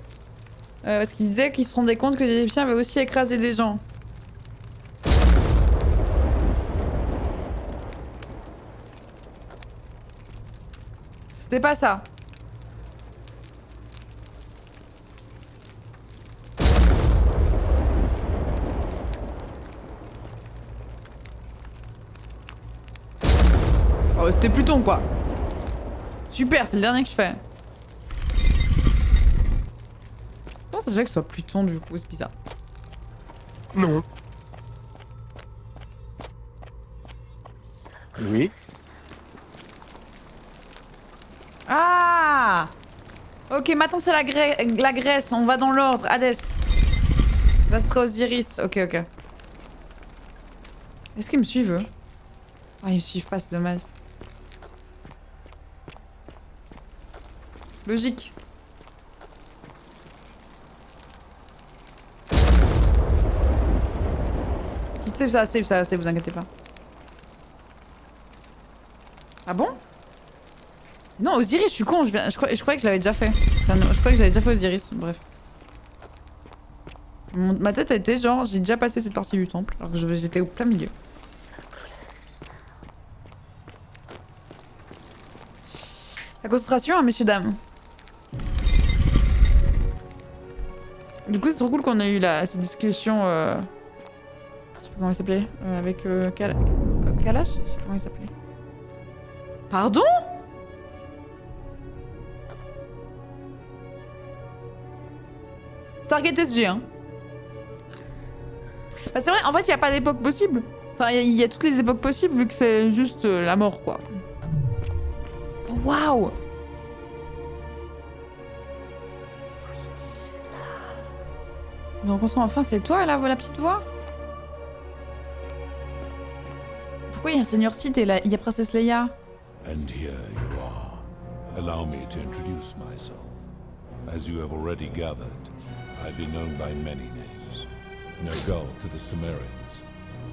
Parce qu'ils disaient qu'ils se rendaient compte que les Égyptiens avaient aussi écrasé des gens. C'était pas ça. Oh, c'était Pluton quoi. Super, c'est le dernier que je fais. Comment ça se fait que ce soit Pluton du coup? C'est bizarre. Non. Oui. Ah! Ok, maintenant c'est la Grèce, on va dans l'ordre. Hadès. Là ce sera Osiris. Ok, ok. Est-ce qu'ils me suivent eux? Ah, ils me suivent pas, c'est dommage. Logique. Save ça, vous inquiétez pas. Ah bon? Non, Osiris, je suis con, je croyais que je l'avais déjà fait. Enfin, non, je croyais que j'avais déjà fait Osiris, bref. Ma tête a été genre, j'ai déjà passé cette partie du temple, alors que j'étais au plein milieu. La concentration, hein, messieurs, dames. Du coup, c'est trop cool qu'on ait eu cette discussion... Je sais pas comment il s'appelait. Avec Kalash? Je sais pas comment il s'appelait. Pardon? Stargate SG, hein. Bah, c'est vrai, en fait, il n'y a pas d'époque possible. Enfin, il y a toutes les époques possibles, vu que c'est juste la mort, quoi. Waouh! Nous rencontrons enfin, c'est toi, la petite voix? Pourquoi il y a un Seigneur Sith et là, il y a Princesse Leia? And here you are. Allow me to introduce myself. As you have already gathered, I've been known by many names. Nergal to the Sumerians,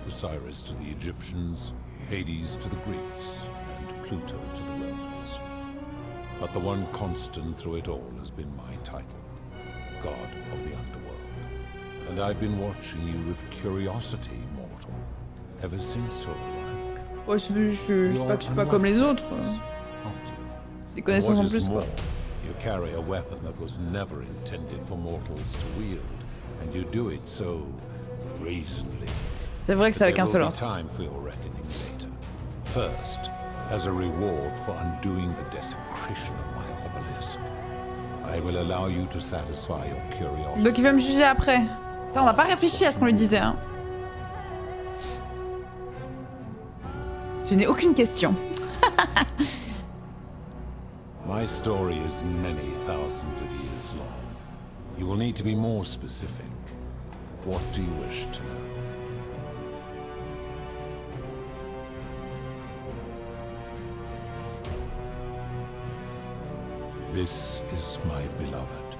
Osiris to the Egyptians, Hades to the Greeks, and Pluto to the Romans. But the one constant through it all has been my title, God of the Underworld. And I've been watching you with curiosity, mortal, ever since your arrival. Oh, je suis pas comme les autres. Des connaissances en plus, quoi. You carry a weapon that was never intended for mortals to wield, and you do it so brazenly. C'est vrai que c'est avec un seul lance. Time for your reckoning later. First, as a reward for undoing the desecration of my obelisk, I will allow you to satisfy your curiosity. Donc il va me juger après. Putain, on n'a pas réfléchi à ce qu'on lui disait, hein. Je n'ai aucune question. My story is many thousands of years long. You will need to be more specific. What do you wish to know? This is my beloved.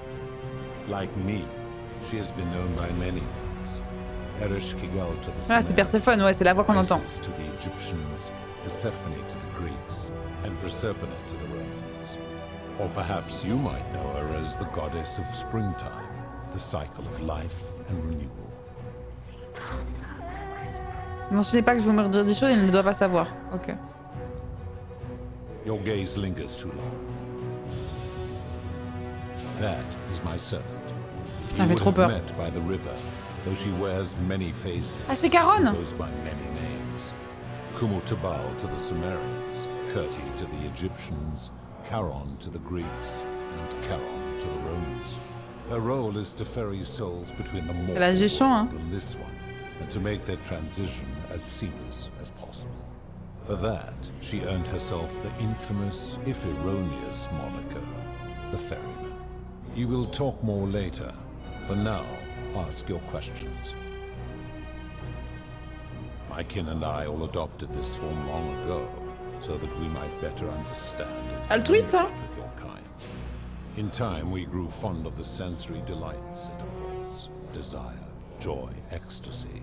Like me, she has been known by many names. Ereshkigal to the Ah, c'est Perséphone, ouais, c'est la voix qu'on entend. Isis to the Egyptians, Persephone to the Greeks, and Proserpina to the Romans. Or perhaps you might know her as the goddess of springtime, the cycle of life and renewal. Ne mentionnez pas que je vais me dire des choses, il ne doit pas savoir. Ok. Your gaze lingers too long. That is my servant. Ça me fait trop peur. Met by the river, though she wears many faces. Ah, c'est Caronne. Goes by many names. Kumutubal to the Sumerians, Kirti to the Egyptians, Charon to the Greeks, and Charon to the Romans. Her role is to ferry souls between the mortal world and this one, and to make their transition as seamless as possible. For that, she earned herself the infamous, if erroneous, moniker, the Ferryman. You will talk more later. For now, ask your questions. My kin and I all adopted this form long ago, so that we might better understand and altruiste, hein? with your kind. In time, we grew fond of the sensory delights it affords: desire, joy, ecstasy,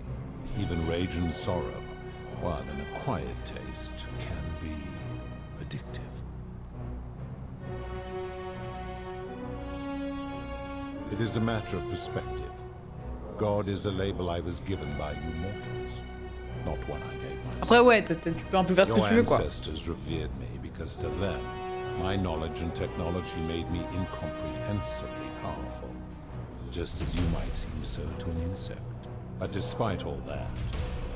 even rage and sorrow, while an acquired taste can be addictive. It is a matter of perspective. God is a label I was given by you mortals, not one I gave myself. Après ouais, tu peux un peu faire ce que tu veux quoi. Your ancestors revered me because to them, my knowledge and technology made me incomprehensibly powerful, just as you might seem so to an insect. But despite all that,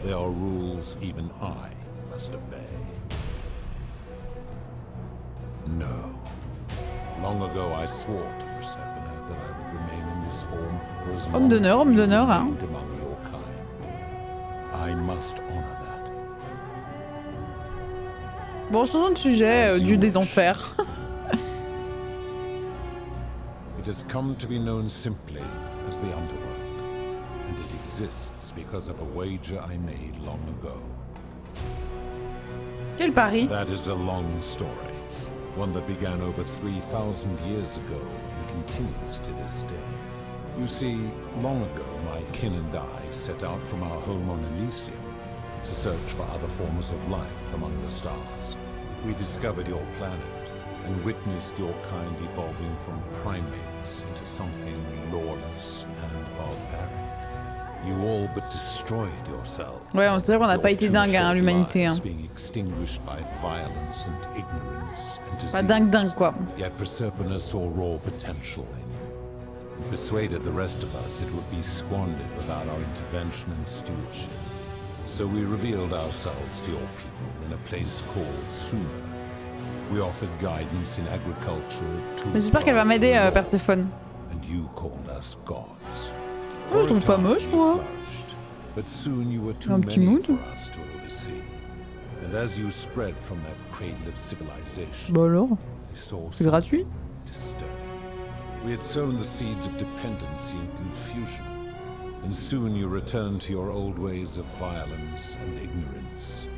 there are rules even I must obey. No. Long ago I swore to Proserpina that I would remain in this form for as long as you remained among your kind. I must honor that. Bon, changeons de sujet, dieu des enfers. It has come to be known simply as the underworld, and it exists because of a wager I made long ago. Quel pari? That is a long story, one that began over 3,000 years ago and continues to this day. You see, long ago my kin and I set out from our home on Elysium to search for other forms of life among the stars. We discovered your planet and witnessed your kind evolving from primates into something lawless and barbaric. You all but destroyed yourselves. Ouais, on sait qu'on n'a pas été dingue, hein, l'humanité. Hein. Being extinguished by violence and ignorance and disease. Pas dingue, quoi. Yet Proserpina saw raw potential in you, and persuaded the rest of us it would be squandered without our intervention and stewardship. So we revealed ourselves to your people in a place called Sumer. We offered guidance in agriculture to. Mais j'espère qu'elle va m'aider, Perséphone. And you called us gods. Oh, je trouve pas moche, moi. But soon you were too Un petit many mood. for us to oversee. And as you spread from that cradle of civilization, Bah alors, we saw c'est gratuit. disturbing. We had sown the seeds of dependency and confusion. And soon you returned to your old ways of violence and ignorance,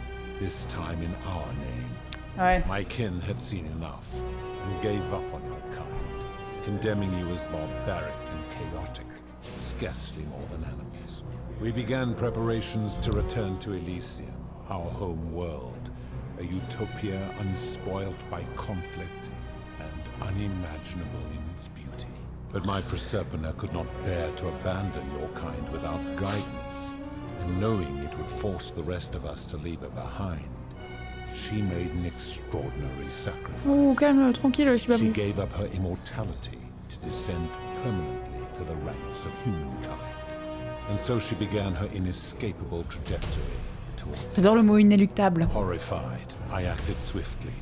this time in our name. Ouais. My kin had seen enough and gave up on your kind, condemning you as barbaric and chaotic, scarcely more than animals. We began preparations to return to Elysium, our home world, a utopia unspoilt by conflict and unimaginable in its beauty. But my Proserpina could not bear to abandon your kind without guidance, and knowing it would force the rest of us to leave her behind, she made an extraordinary sacrifice. Oh, calme, tranquille, je suis pas She bon. gave up her immortality to descend permanently to the ranks of humankind. And so she began her inescapable trajectory towards. J'adore le mot inéluctable. Horrified, I acted swiftly.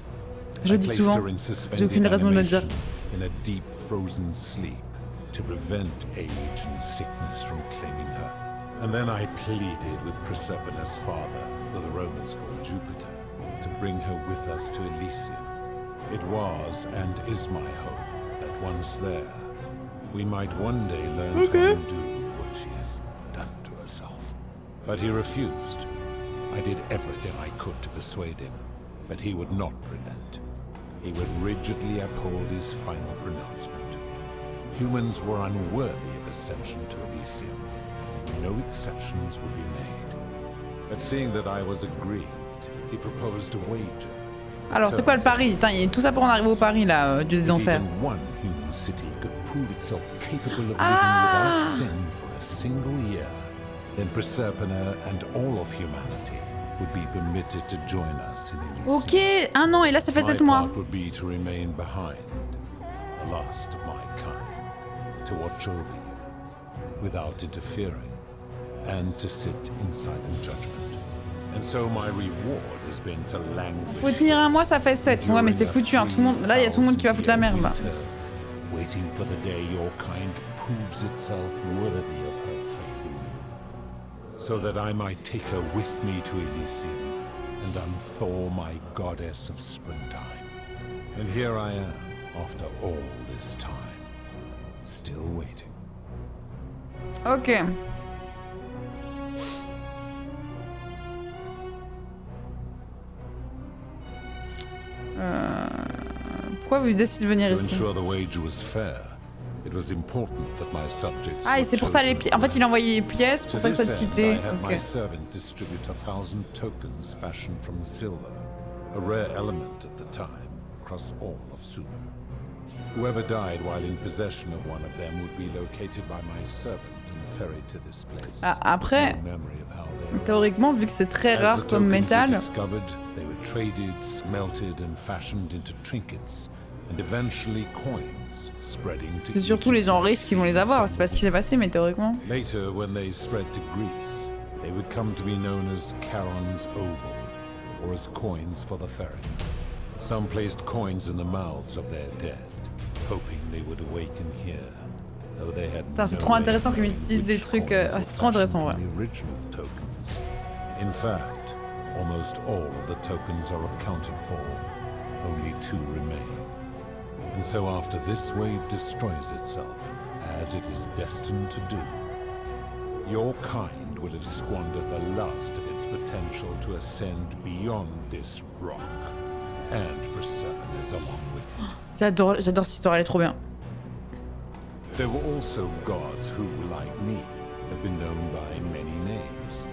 Je I dis placed souvent, her in j'ai suspended aucune raison de le dire. animation, in a deep frozen sleep to prevent age and sickness from claiming her. And then I pleaded with Proserpina's father, who the Romans called Jupiter, to bring her with us to Elysium. It was and is my hope that once there, we might one day learn to undo what she has done to herself. But he refused. I did everything I could to persuade him, but he would not relent. he would rigidly uphold his final pronouncement. Humans were unworthy of ascension to Elysium. No exceptions would be made. But seeing that I was aggrieved, he proposed a wager. Alors c'est quoi le pari? Putain, il y a tout ça pour en arriver au pari là, Dieu des enfers. One human city could prove itself capable of living without sin for a single year, then Proserpina and all of humanity would be permitted to join us in Elysium. Ok, 1 an et là ça fait 7 mois. My part would be to remain behind, the last of my kind, to watch over you without interfering, and to sit in silent judgment. And so my reward has been to languish. Faut tenir 1 mois, ça fait 7. Ouais, mais c'est foutu, hein. Tout le monde... Là, il y a tout le monde qui va foutre la merde, là. Waiting for the day your kind proves itself worthy of her faith in you, so that I might take her with me to Elysium and unthaw my goddess of springtime. And here I am, after all this time, still waiting. Ok. Pourquoi vous décidez de venir ici? Ah, et c'est pour ça les pièces. En fait, il a envoyé les pièces pour faire cette cité. Ok. Whoever died while in possession of one of them would be located by my servant and ferried to this place. Ah, après, théoriquement, vu que c'est très rare comme métal, they were traded, smelted and fashioned into trinkets and eventually coins, spreading to c'est surtout les gens riches qui vont les avoir. C'est pas ce qui s'est passé, mais théoriquement. Later, when they spread to Greece, they would come to be known as Charon's obol, or as coins for the ferryman. Some placed coins in the mouths of their dead, hoping they would awaken here, though they had no c'est trop intéressant qu'ils utilisent des trucs. C'est trop intéressant, ouais. In fact, almost all of the tokens are accounted for. Only 2 remain. And so after this wave destroys itself, as it is destined to do, your kind will have squandered the last of its potential to ascend beyond this rock. And Proserpina is along with it. J'adore cette histoire, elle est trop bien. There were also gods who, like me, have been known by many names,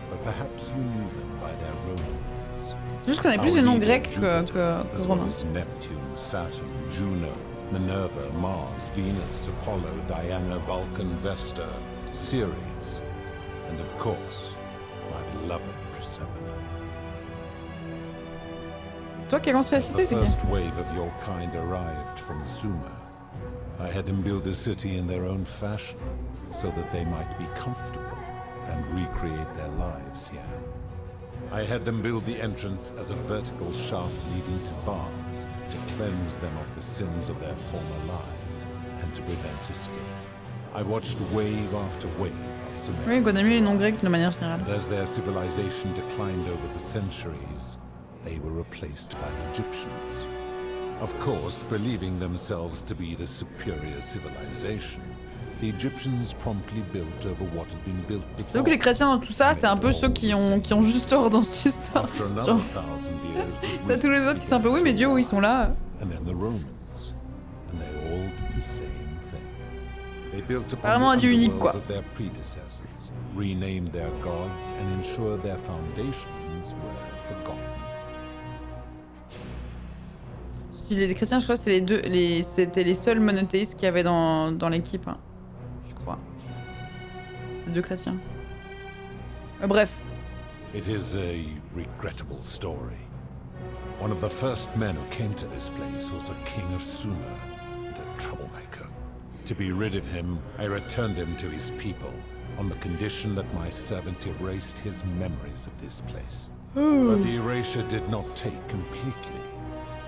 but perhaps you knew them by their Roman names. C'est juste qu'on a plus les noms grecs que romains. Neptune, Saturn, Juno, Minerva, Mars, Venus, Apollo, Diana, Vulcan, Vesta, Ceres, and of course, my beloved Proserpina. C'est toi qui as construit la cité, c'est The first wave of your kind arrived from Sumer. I had them build a city in their own fashion, so that they might be comfortable and recreate their lives here. I had them build the entrance as a vertical shaft leading to baths, to cleanse them of the sins of their former lives, and to prevent escape. I watched wave after wave of Sumerians. Oui, on connaît mieux les noms grecs de manière générale. And as their civilization declined over the centuries, they were replaced by Egyptians. Of course, believing themselves to be the superior civilization, the Egyptians promptly built over what had been built before. Donc les chrétiens dans tout ça, c'est un peu ceux qui ont juste tort dans cette histoire. Genre, t'as tous les autres qui sont un peu oui, mais Dieu, où ils sont là. And then the Romans, and they all did the same thing. They built upon Vraiment un dieu unique, quoi. of their predecessors, renamed their gods, and ensured their foundations were forgotten. Les chrétiens, je crois que c'est c'était les seuls monothéistes qu'il y avait dans l'équipe, hein. Je crois. C'est 2 chrétiens. Bref. It is a regrettable story. One of the first men who came to this place was a king of Sumer and a troublemaker. To be rid of him, I returned him to his people on the condition that my servant erased his memories of this place. But the erasure did not take completely.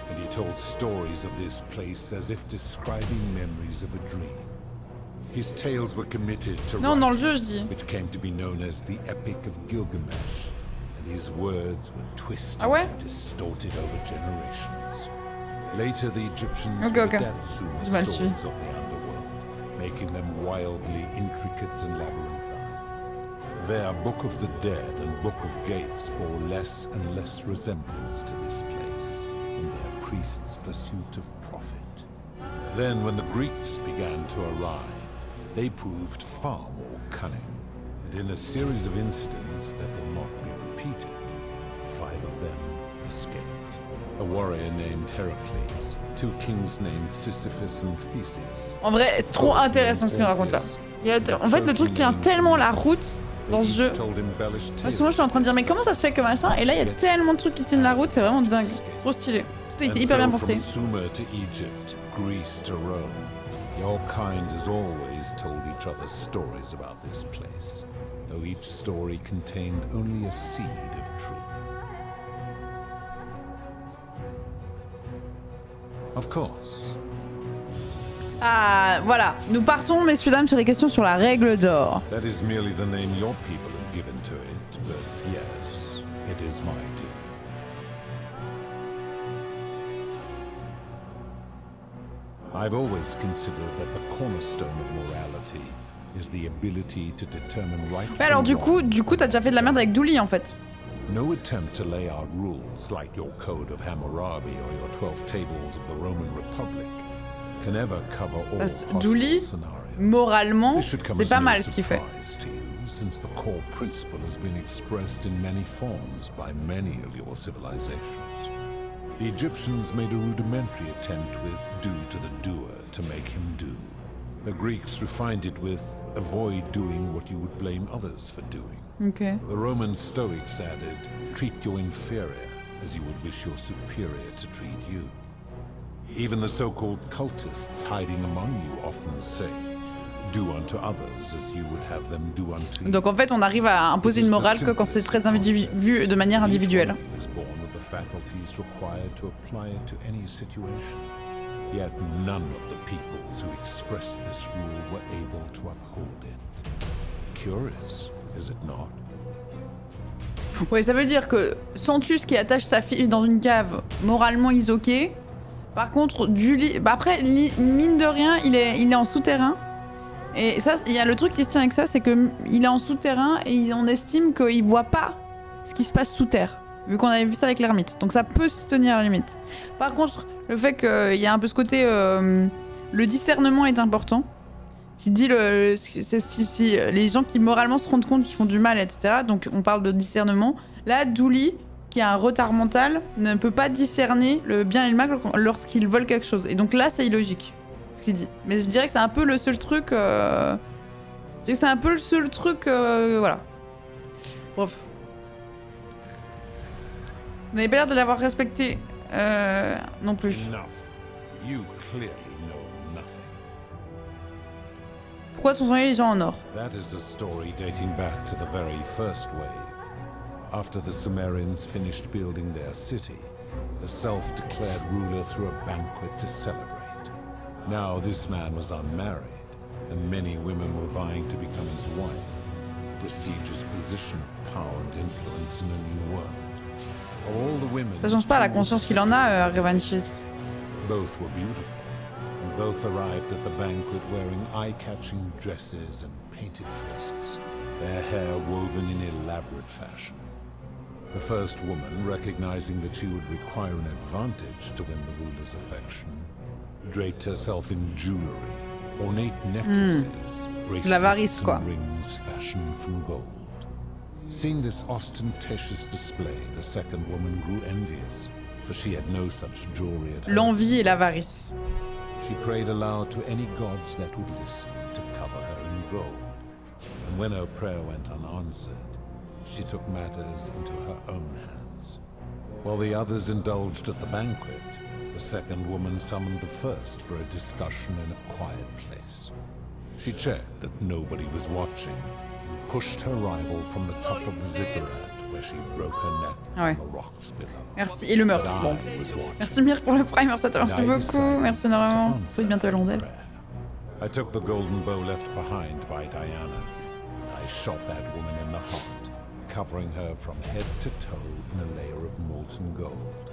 And he told stories of this place as if describing memories of a dream. His tales were committed to writing, which came to be known as the Epic of Gilgamesh, and his words were twisted and distorted over generations. Later, the Egyptians would adapt Sumer's stories of the underworld, making them wildly intricate and labyrinthine. Their Book of the Dead and Book of Gates bore less and less resemblance to this place in their priests' pursuit of profit. Then, when the Greeks began to arrive, they proved far more cunning. And in a series of incidents that will not be repeated, 5 of them escaped. A warrior named Heracles, 2 kings named Sisyphus and Theseus. En vrai, c'est trop intéressant ce qu'il raconte là. En fait, le truc tient tellement la route dans ce jeu. Moi, souvent, je suis en train de dire, mais comment ça se fait que machin? Et là, il y a tellement de trucs qui tiennent la route, c'est vraiment dingue. C'est trop stylé. Tout a été hyper bien pensé. Greece to Rome, your kind has always told each other stories about this place, though each story contained only a seed of truth. Of course. Ah, voilà. Nous partons, messieurs, dames, sur les questions sur la règle d'or. That is merely the name your people have given to it, but yes, it is my duty. I've always considered that the cornerstone of morality is the ability to determine right from wrong. Alors du coup, t'as déjà fait de la merde avec Dooley en fait. No attempt to lay out rules like your Code of Hammurabi or your 12 Tables of the Roman Republic can ever cover all possible Dooley, scenarios. Moralement, c'est pas mal ce qu'il fait. Since the core principle has been expressed in many forms by many of your civilizations. The Egyptians made a rudimentary attempt with do to the doer to make him do. The Greeks refined it with avoid doing what you would blame others for doing. Okay. The Roman Stoics added treat your inferior as you would wish your superior to treat you. Even the so-called cultists hiding among you often say do unto others as you would have them do unto you. Donc en fait, on arrive à imposer une morale que quand c'est très vu de manière individuelle. Faculties required to apply it to any situation. Yet none of the peoples who expressed this rule were able to uphold it. Curious, is it not? Ouais, ça veut dire que Santus qui attache sa fille dans une cave, moralement il est ok. Par contre, Julie, bah après, mine de rien, il est en souterrain. Et ça, il y a le truc qui se tient avec ça, c'est que il est en souterrain et on estime qu'il voit pas ce qui se passe sous terre. Vu qu'on avait vu ça avec l'ermite. Donc ça peut se tenir à la limite. Par contre, le fait qu'il y a un peu ce côté... le discernement est important. Si les gens qui moralement se rendent compte qu'ils font du mal, etc. Donc on parle de discernement. Là, Dooley, qui a un retard mental, ne peut pas discerner le bien et le mal lorsqu'il vole quelque chose. Et donc là, c'est illogique, ce qu'il dit. Mais je dirais que c'est un peu le seul truc... voilà. Bref. Vous n'avez pas l'air de l'avoir respecté non plus. Pourquoi sont les gens en or? That is a story dating back to the very first wave. After the Sumerians finished building their city, the self-declared ruler threw a banquet to celebrate. Now this man was unmarried, and many women were vying to become his wife. Prestigious position of power and influence in a new world. Ça change pas la conscience qu'il en a, Revanchis. Both were beautiful, and both arrived at the banquet wearing eye-catching dresses and painted faces, their hair woven in elaborate fashion. The first woman, recognizing that she would require an advantage to win the ruler's affection, draped herself in jewelry, ornate necklaces, bracelets, and rings fashioned from gold. Seeing this ostentatious display, the second woman grew envious, for she had no such jewelry at home. L'envie et l'avarice. She prayed aloud to any gods that would listen to cover her in gold. And when her prayer went unanswered, she took matters into her own hands. While the others indulged at the banquet, the second woman summoned the first for a discussion in a quiet place. She checked that nobody was watching, pushed her rival from the top of the ziggurat where she broke her neck on the rocks below. Merci. Et le meurtre. Bon. Merci Mir pour le prime, merci beaucoup. Merci énormément. Oui, bientôt à Londres. I took the golden bow left behind by Diana. I shot that woman in the heart, covering her from head to toe in a layer of molten gold.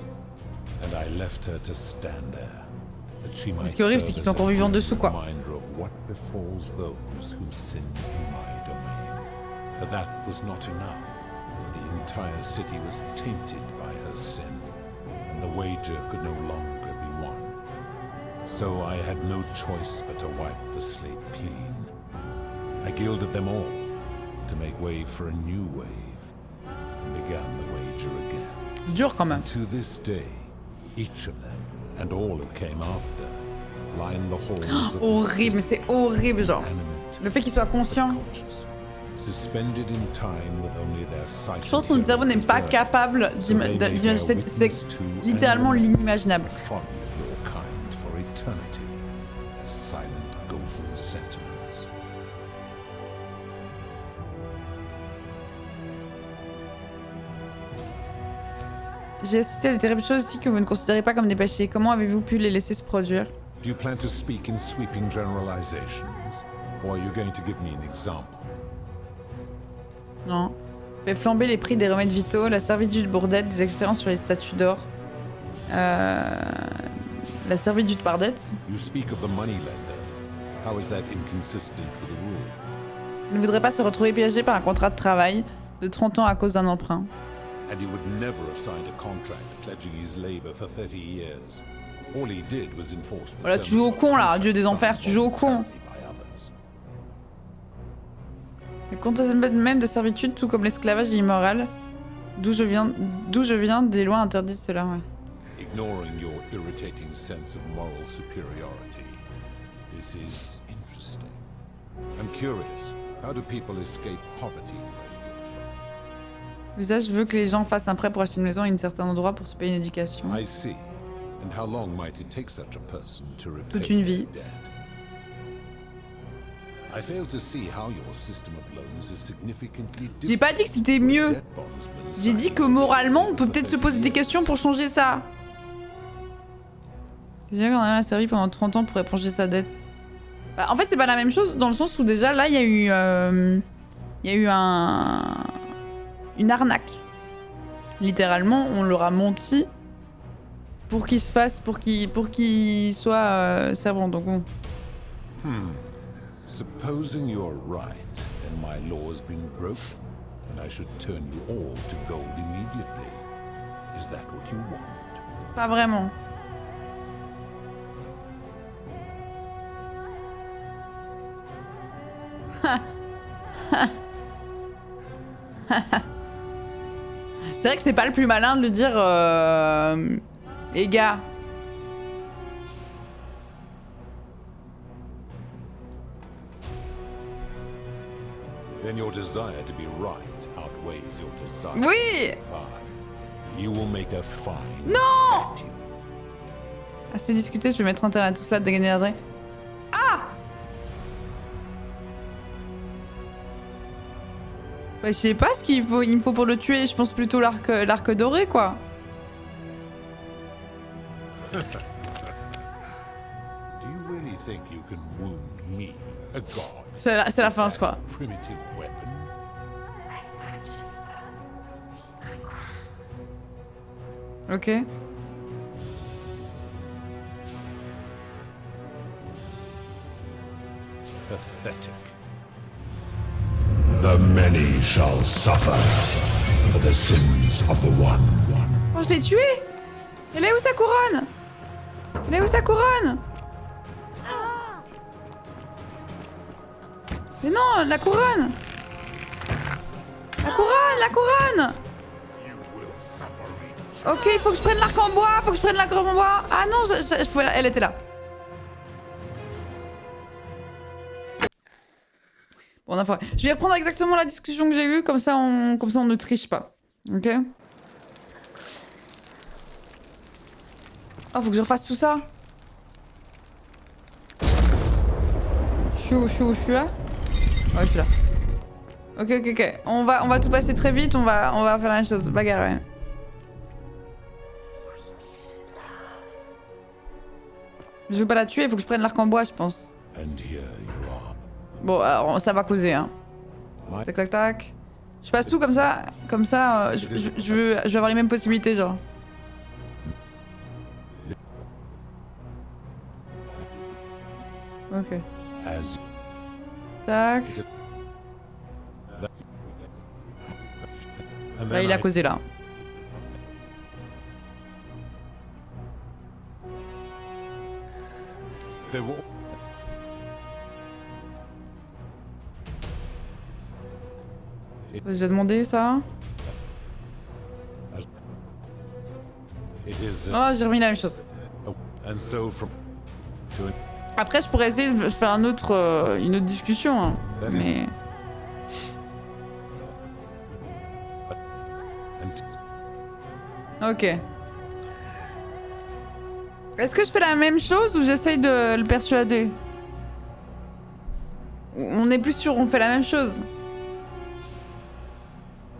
And I left her to stand there. Ce qui est horrible, c'est qu'ils sont encore vivants dessous, quoi. But that was not enough, for the entire city was tainted by her sin, and and the wager could no longer be won. So I had no choice but to wipe the slate clean. I gilded them all to make way for a new wave, and began the wager again. Dur quand même. And to this day, each of them, and all who came after, line the halls of horrible, mais c'est horrible, genre. Le fait qu'il soit conscient. Suspended in time with only their sight. Je pense que son cerveau n'est pas capable d'imaginer. C'est littéralement l'inimaginable. J'ai assisté à des terribles choses aussi que vous ne considérez pas comme des péchés. Comment avez-vous pu les laisser se produire? Do you plan to speak in sweeping generalizations, or are you going to give me an example? Non. Fait flamber les prix des remèdes vitaux, la servitude bourdette, des expériences sur les statues d'or. La servitude par dette. You speak of the moneylender. How is that inconsistent with the rule? Il ne voudrait pas se retrouver piégé par un contrat de travail de 30 ans à cause d'un emprunt. And he would never have signed a contract pledging his labor for 30 years. All he did was enforce the Voilà, tu joues au con là, Dieu des enfers, tu joues au con. Le contexte même de servitude, tout comme l'esclavage est immoral. D'où je viens, des lois interdisent cela, ouais. Ignoring your irritating sense of moral superiority. This is interesting. I'm curious, how do people escape poverty? L'usage veut que les gens fassent un prêt pour acheter une maison et un certain endroit pour se payer une éducation. I see. And how long might it take such a person to repay toute une vie. their debt? I fail to see how your system of loans is significantly different. J'ai pas dit que c'était mieux. J'ai dit que moralement, on peut peut-être se poser des questions pour changer ça. Déjà qu'on a servi pendant 30 ans pour éponger sa dette. Bah, en fait, c'est pas la même chose dans le sens où déjà là, il y a eu une arnaque. Littéralement, on leur a menti pour qu'il se fasse, pour qu'il soit servant. Donc bon. Supposing you're right, then my law has been broken, and I should turn you all to gold immediately. Is that what you want? Pas vraiment. C'est vrai que c'est pas le plus malin de lui dire les gars. Then your desire to be right outweighs your desire Oui. to be fine. You will make a fine Non. statue. Assez discuté, je vais mettre intérêt à tout cela de gagner la vraie. Ah. Bah, je sais pas ce qu'il faut, il me faut pour le tuer, je pense plutôt l'arc doré quoi. Do you really think you can wound me, a god? C'est la fin, je crois. Primitive weapon? Ok. Pathetic. The many shall suffer for the sins of the one. Oh, je l'ai tué. Elle est où sa couronne? Elle est où sa couronne? Mais non, la couronne! La couronne! La couronne! Ok, il faut que je prenne l'arc en bois! Faut que je prenne l'arc en bois! Ah non, je pouvais elle était là. Bon, enfin, je vais reprendre exactement la discussion que j'ai eue, comme ça on ne triche pas. Ok? Oh, faut que je refasse tout ça? Je suis là? Ouais, je suis là. Ok. On va tout passer très vite, on va faire la même chose. Bagarre, ouais. Je veux pas la tuer, il faut que je prenne l'arc en bois, je pense. Bon, alors ça va causer, hein. Tac, tac, tac. Je passe tout comme ça, je veux avoir les mêmes possibilités, genre. Ok. Tac. Là, il a causé là. They will. J'ai déjà demandé ça. It is. Oh, j'ai remis la même chose. And so from. Après, je pourrais essayer de faire une autre discussion. Hein. Mais... Ok. Est-ce que je fais la même chose ou j'essaye de le persuader? On est plus sûr, on fait la même chose.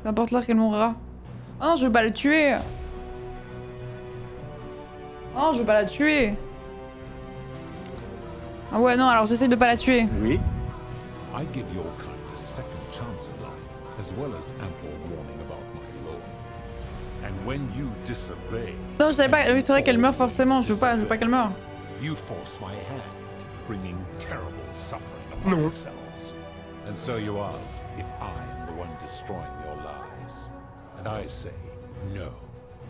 Peu importe l'heure qu'elle mourra. Oh non, je veux pas le tuer. Oh, je veux pas la tuer. Ah ouais, non, alors j'essaye de pas la tuer. Oui. I give your kind a second chance at life, as well as ample warning about my law. And when you disobey. Non, je savais pas. Oui, c'est vrai qu'elle meurt forcément. Je veux pas qu'elle meure. You force my hand, bringing terrible suffering upon yourselves. And so you ask if I am the one destroying your lives. And I say, no.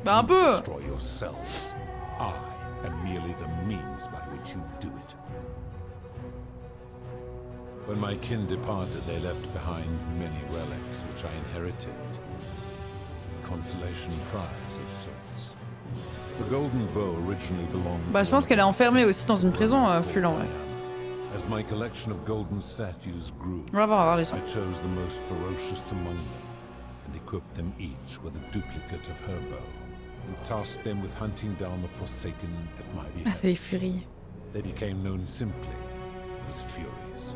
Bah un peu. Destroy yourselves. I am merely the means by which you do it. When my kin departed, they left behind many relics which I inherited. Consolation prize of sorts. The golden bow originally belonged. Bah je pense qu'elle est enfermée aussi dans une prison, Ful en vrai. As my collection of golden statues grew, on va voir les I chose the most ferocious among them and equipped them each with a duplicate of her bow and tasked them with hunting down the Forsaken at my behest. Ah, c'est les furies. They became known simply as Furies.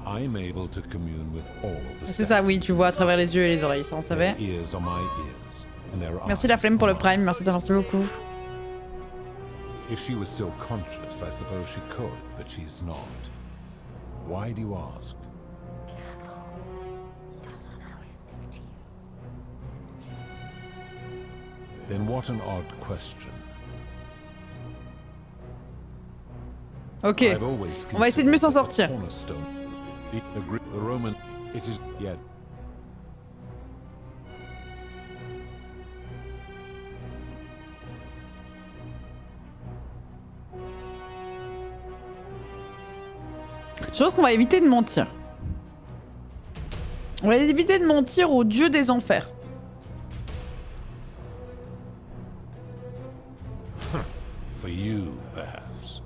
I'm able to commune with all of the C'est ça, oui, tu vois à travers les yeux et les oreilles, ça on savait. ears are my ears, and their Merci la flemme pour le prime, merci beaucoup. If she was still conscious, I suppose she could, but she's not. Why do you ask? Then what an odd question. Ok, on va essayer de mieux s'en sortir. The Roman, it is yet. Je pense qu'on va éviter de mentir. On va éviter de mentir au dieu des enfers. For you, perhaps.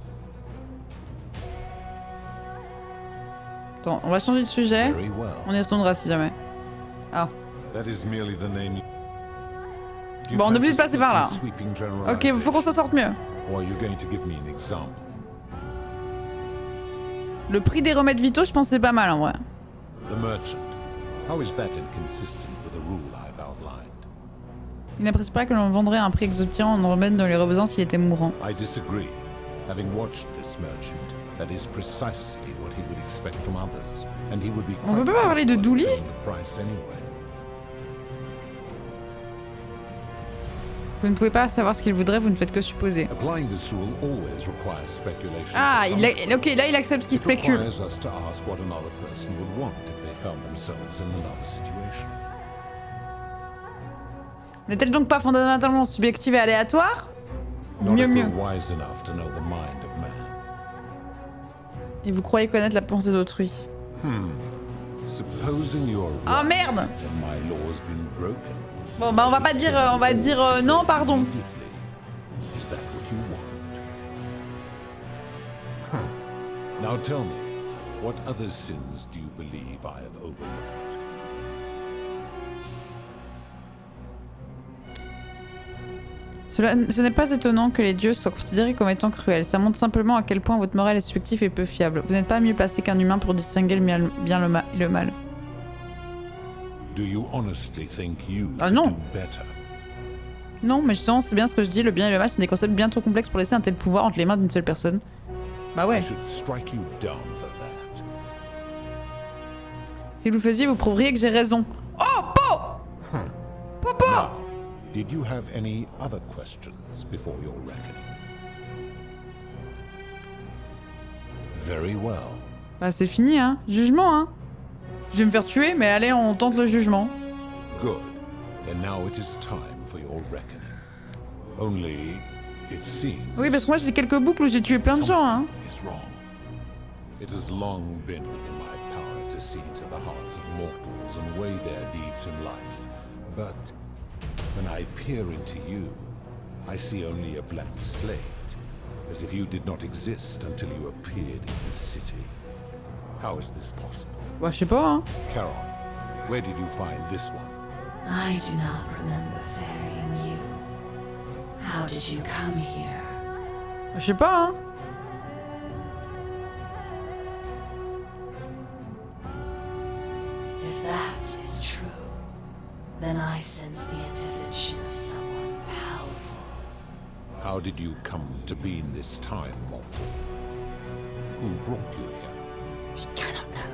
Attends, on va changer de sujet. On y retournera si jamais. Ah. That is merely the name. Bon, on est obligé de passer par là. Ok, faut qu'on s'en sorte mieux. Or are you going to give me an example? Le prix des remèdes vitaux, je pense c'est pas mal en vrai. The merchant. How is that inconsistent with the rule I've outlined? Il n'apprécie pas que l'on vendrait à un prix exorbitant en remède dans les rebesoins s'il était mourant. I disagree. Having watched this merchant, that is precisely what he would expect from others, and he would be On peut pas parler de Douli? the price anyway. Vous ne pouvez pas savoir ce qu'il voudrait, vous ne faites que supposer. Applying this rule always requires speculation. Ah, ok, là il accepte qu'il spécule. It requires us to ask what another person would want if they found themselves in another situation. N'est-elle donc pas fondamentalement subjective et aléatoire? Not Mieux, if mieux. we're wise enough to know the mind of man. Et vous croyez connaître la pensée d'autrui. Supposing you're Oh right, merde! then my law's been broken. Bon bah on va pas dire, non pardon. Is that what you want? Now tell me, what other sins do you believe I have overlooked? Ce n'est pas étonnant que les dieux soient considérés comme étant cruels. Ça montre simplement à quel point votre morale est subjective et peu fiable. Vous n'êtes pas mieux placé qu'un humain pour distinguer le bien et le mal. Do you honestly think you Ah could non. do better? Non, mais justement, c'est bien ce que je dis. Le bien et le mal sont des concepts bien trop complexes pour laisser un tel pouvoir entre les mains d'une seule personne. Bah ouais. I should strike you down for that. Si vous le faisiez, vous prouveriez que j'ai raison. Oh, Po! Popo! Now, did you have any other questions before your reckoning? Very well. Bah c'est fini, hein. Jugement, hein. Je vais me faire tuer, mais allez, on tente le jugement. Good. Then now it is time for your reckoning. Only, It seems Oui, parce que moi j'ai quelques boucles où j'ai tué plein de gens, hein. is wrong. It has long been within my power to see into the hearts of mortals and weigh their deeds in life. But when I peer into you, I see only a blank slate, as if you did not exist until you appeared in this city. How is this possible? Bah, je sais pas, hein. Caron, where did you find this one? I do not remember ferrying you. How did you come here? Bah, je sais pas, hein. If that is true, then I sense the intervention of someone powerful. How did you come to be in this time, mortal? Who brought you here? We cannot know.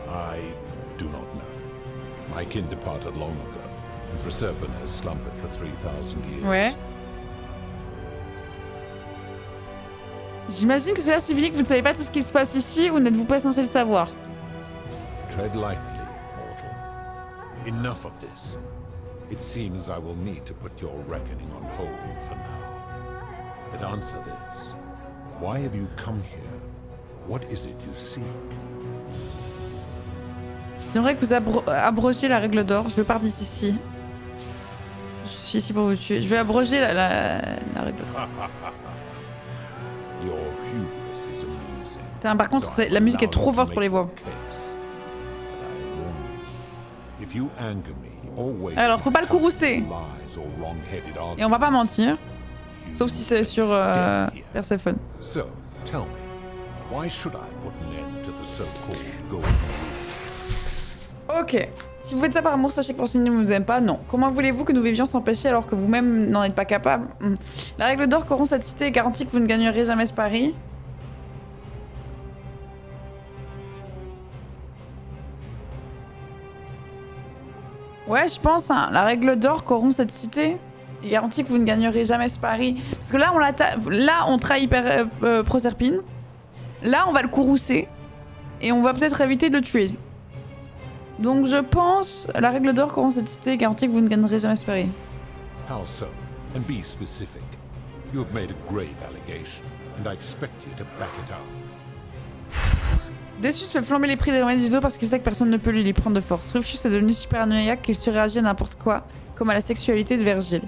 I do not know. My kin departed long ago, and Proserpine has slumbered for 3,000 years. Ouais. J'imagine que cela signifie que vous ne savez pas tout ce qui se passe ici ou n'êtes-vous pas censé le savoir? Tread lightly, mortal. Enough of this. It seems I will need to put your reckoning on hold for now. But answer this. Why have you come here? What is it you seek? J'aimerais que vous abrogiez la règle d'or. Je pars d'ici. Je suis ici pour vous tuer. Je vais abroger la règle d'or. Par contre, la musique est trop forte pour les voix. Alors, faut pas le courroucer. Et on va pas mentir. Sauf si c'est sur Perséphone. Ok. Si vous faites ça par amour, sachez que pour ne vous aime pas. Non. Comment voulez-vous que nous vivions sans péché alors que vous-même n'en êtes pas capable? La règle d'or corrompt cette cité et garantit que vous ne gagnerez jamais ce pari. Ouais, je pense, hein. La règle d'or corrompt cette cité et garantit que vous ne gagnerez jamais ce pari. Parce que là, on trahit Proserpine. Là, on va le courroucer. Et on va peut-être éviter de le tuer. Donc je pense, la règle d'or corrompt cette cité et garantit que vous ne gagnerez jamais ce pari. How so? And be specific. You have made a grave allegation, and I expect you to back it up. Déçu fait flamber les prix des remèdes du dos parce qu'il sait que personne ne peut lui les prendre de force. Rufus est devenu si paranoïaque qu'il surréagit à n'importe quoi, comme à la sexualité de Virgile.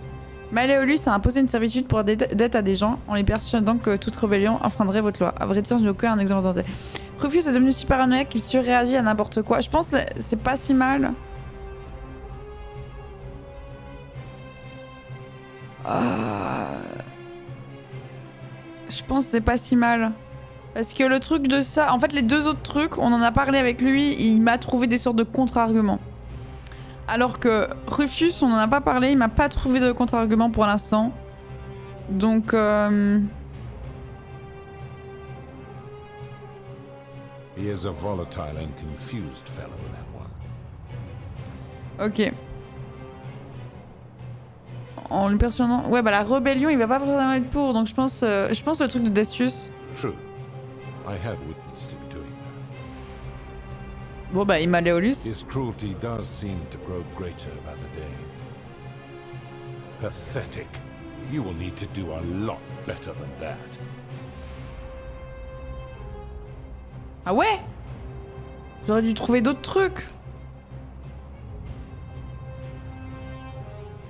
Malleolus a imposé une servitude pour dette à des gens, en les persuadant que toute rébellion enfreindrait votre loi. À vrai dire, je n'ai aucun exemple tenté. Rufus est devenu si paranoïaque qu'il surréagit à n'importe quoi. Je pense que c'est pas si mal. Je pense que c'est pas si mal. Parce que le truc de ça... En fait, les deux autres trucs, on en a parlé avec lui, et il m'a trouvé des sortes de contre-arguments. Alors que Rufus, on en a pas parlé, il m'a pas trouvé de contre-argument pour l'instant. Donc... He is a volatile and confused fellow, that one. Ok. En lui persuadant... Ouais, bah la rébellion, il va pas vraiment être pour, donc je pense le truc de Decius. True. I have witnessed him doing that. Bon bah, il m'a Léolus. His cruelty does seem to grow greater by the day. Pathetic. You will need to do a lot better than that. Ah ouais? J'aurais dû trouver d'autres trucs.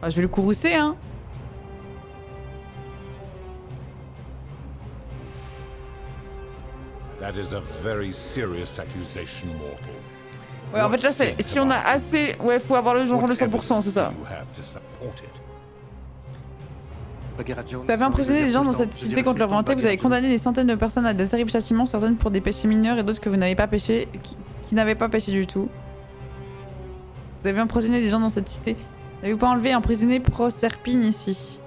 Ah, je vais le courroucer, hein. That is a very serious accusation, mortal. Ouais, en fait là, c'est si on a assez... Ouais, faut avoir le genre le 100%, c'est ça. Vous avez emprisonné des gens dans cette cité contre leur volonté, vous avez condamné des centaines de personnes à des terribles châtiments, certaines pour des péchés mineurs et d'autres que vous n'avez pas péché, qui n'avaient pas péché du tout. Vous avez emprisonné des gens dans cette cité. N'avez-vous pas enlevé et emprisonné Proserpine ici?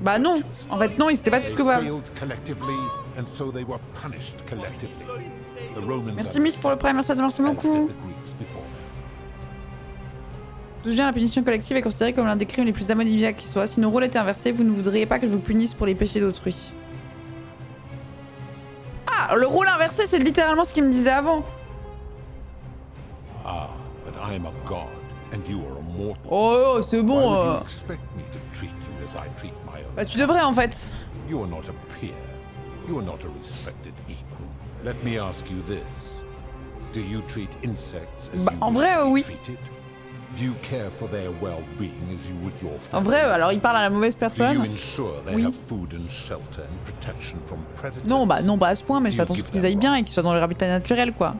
Bah non, en fait non, ils étaient pas tous coupables. Merci Miss pour le prime, merci beaucoup. D'où vient la punition collective est considérée comme l'un des crimes les plus ammoniaques qui soit. Si nos rôles étaient inversés, vous ne voudriez pas que je vous punisse pour les péchés d'autrui. Bah, le rôle inversé, c'est littéralement ce qu'il me disait avant. Ah, but I am a god, and you are a mortal. Oh, c'est bon. Why would you expect me to treat you as I treat my own? Bah, tu devrais en fait. You are not a peer. You are not a respected equal. Let me ask you this: do you treat insects as en vrai, oui. treated? Do you care for their well-being as you would your family? En vrai, alors il parle à la mauvaise personne. Do you ensure they have food and shelter and protection from predators? Non, bah non, pas à ce point, mais je fais attention qu'ils aillent bien et qu'ils soient dans leur habitat naturel, quoi.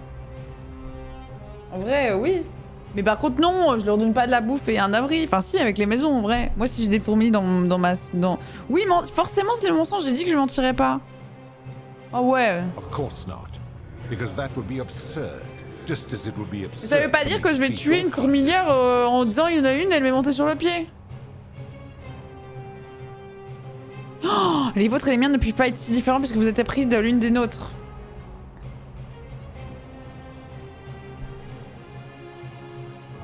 En vrai, oui. Mais par contre, non, je leur donne pas de la bouffe et un abri. Enfin, si, avec les maisons, en vrai. Moi, si j'ai des fourmis dans ma... Oui, mais forcément, c'est le mensonge, j'ai dit que je mentirais pas. Oh ouais. Of course not. Because that would be absurd. Just as it would be absurd. Ça veut pas dire que je vais tuer une fourmilière en disant il y en a une, elle m'est montée sur le pied. Oh, les vôtres et les miens ne peuvent pas être si différents puisque vous êtes pris de l'une des nôtres.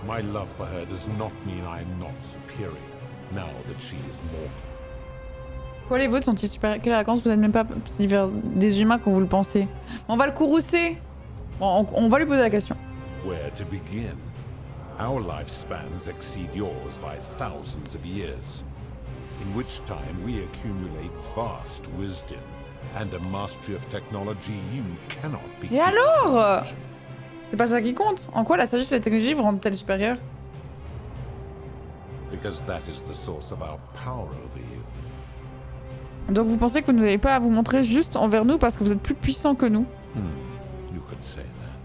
My love for her does not mean I am not superior, now that she is mortal. Quoi, les vôtres sont-ils super... Quelle vacances, vous n'êtes même pas si vers des humains quand vous le pensez. On va le courroucer. Bon, on va lui poser la question. Where to begin? Our lifespans exceed yours by thousands of years, in which time we accumulate vast wisdom and a mastery of technology you cannot be. Et alors? C'est pas ça qui compte. En quoi la sagesse et la technologie vous rendent-elles supérieures? Because that is the source of our power over you. Donc vous pensez que vous n'avez pas à vous montrer juste envers nous parce que vous êtes plus puissant que nous? You could say that.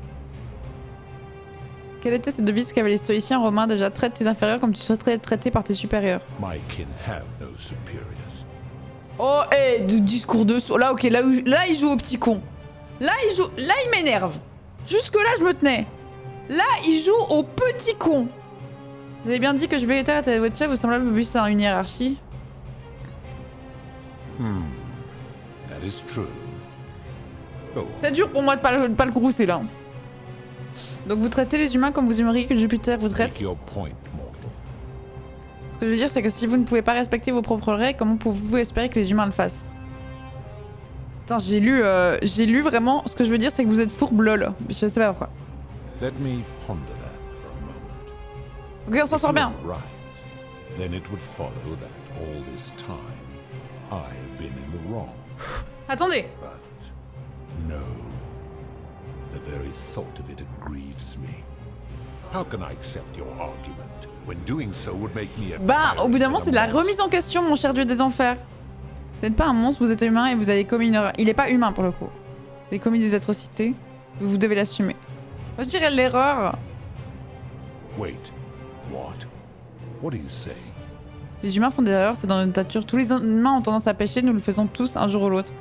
Quelle était cette devise qu'avaient les stoïciens romains déjà? Traite tes inférieurs comme tu souhaiterais être traité par tes supérieurs. My kin have no superiors. Oh, hé, du discours de... Là, ok, là, il joue au petit con. Là, il m'énerve. Jusque-là, je me tenais. Là, il joue au petit con. Vous avez bien dit que je vais être votre chef, vous semblez plus à une hiérarchie. That is true. Oh. C'est dur pour moi de pas le grousser, là. Donc vous traitez les humains comme vous aimeriez que Jupiter vous traite. Ce que je veux dire, c'est que si vous ne pouvez pas respecter vos propres règles, comment pouvez-vous espérer que les humains le fassent? Putain, j'ai lu vraiment... Ce que je veux dire, c'est que vous êtes fourbe lol. Je sais pas pourquoi. Let me ponder that for a moment. Ok, on s'en sort bien. Right. Then it would follow that all this time I have been in the wrong. Attendez. But no. The very thought of it grieves me. How can I accept your argument when doing so would make me a Bah, au bout d'un moment, c'est de la remise en question, mon cher dieu des enfers. Vous n'êtes pas un monstre, vous êtes humain et vous avez commis une erreur. Il est pas humain pour le coup. Vous avez commis des atrocités, vous devez l'assumer. Moi, je dirais l'erreur. Wait. What? What are you saying? Les humains font des erreurs, c'est dans notre nature. Tous les humains ont tendance à pécher, nous le faisons tous un jour ou l'autre.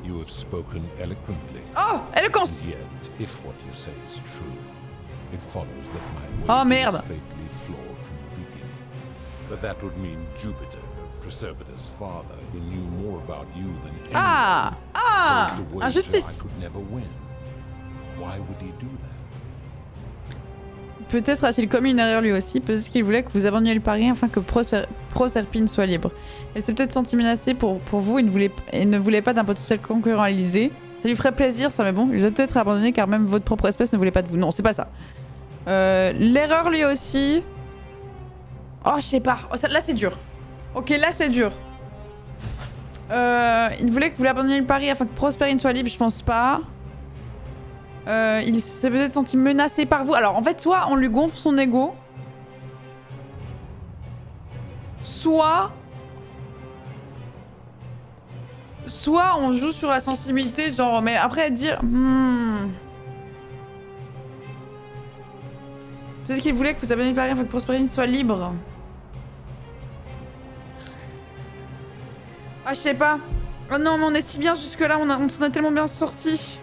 You have spoken eloquently. Oh, éloquence! And yet, if what you say is true, it follows that my oh, way merde. is fatally flawed from the beginning. But that would mean Jupiter, Proserpina's father, who knew more about you than anyone, posed a wager injustice. I could never win. Why would he do that? Peut-être a-t-il commis une erreur lui aussi, peut-être qu'il voulait que vous abandonniez le pari afin que Proserpine soit libre. Elle s'est peut-être sentie menacée pour vous et ne voulait pas d'un potentiel concurrent à l'Élysée. Ça lui ferait plaisir ça, mais bon, il vous a peut-être abandonné car même votre propre espèce ne voulait pas de vous. Non, c'est pas ça. L'erreur lui aussi. Oh, je sais pas. Oh, là, c'est dur. Ok, là, c'est dur. Il voulait que vous abandonniez le pari afin que Proserpine soit libre, je pense pas. Il s'est peut-être senti menacé par vous. Alors en fait, soit on lui gonfle son ego, soit on joue sur la sensibilité, genre, mais après dire... Peut-être qu'il voulait que vous abandonniez le pari afin que Proserpine soit libre. Ah, je sais pas. Oh non, mais on est si bien jusque-là, on s'en a tellement bien sortis.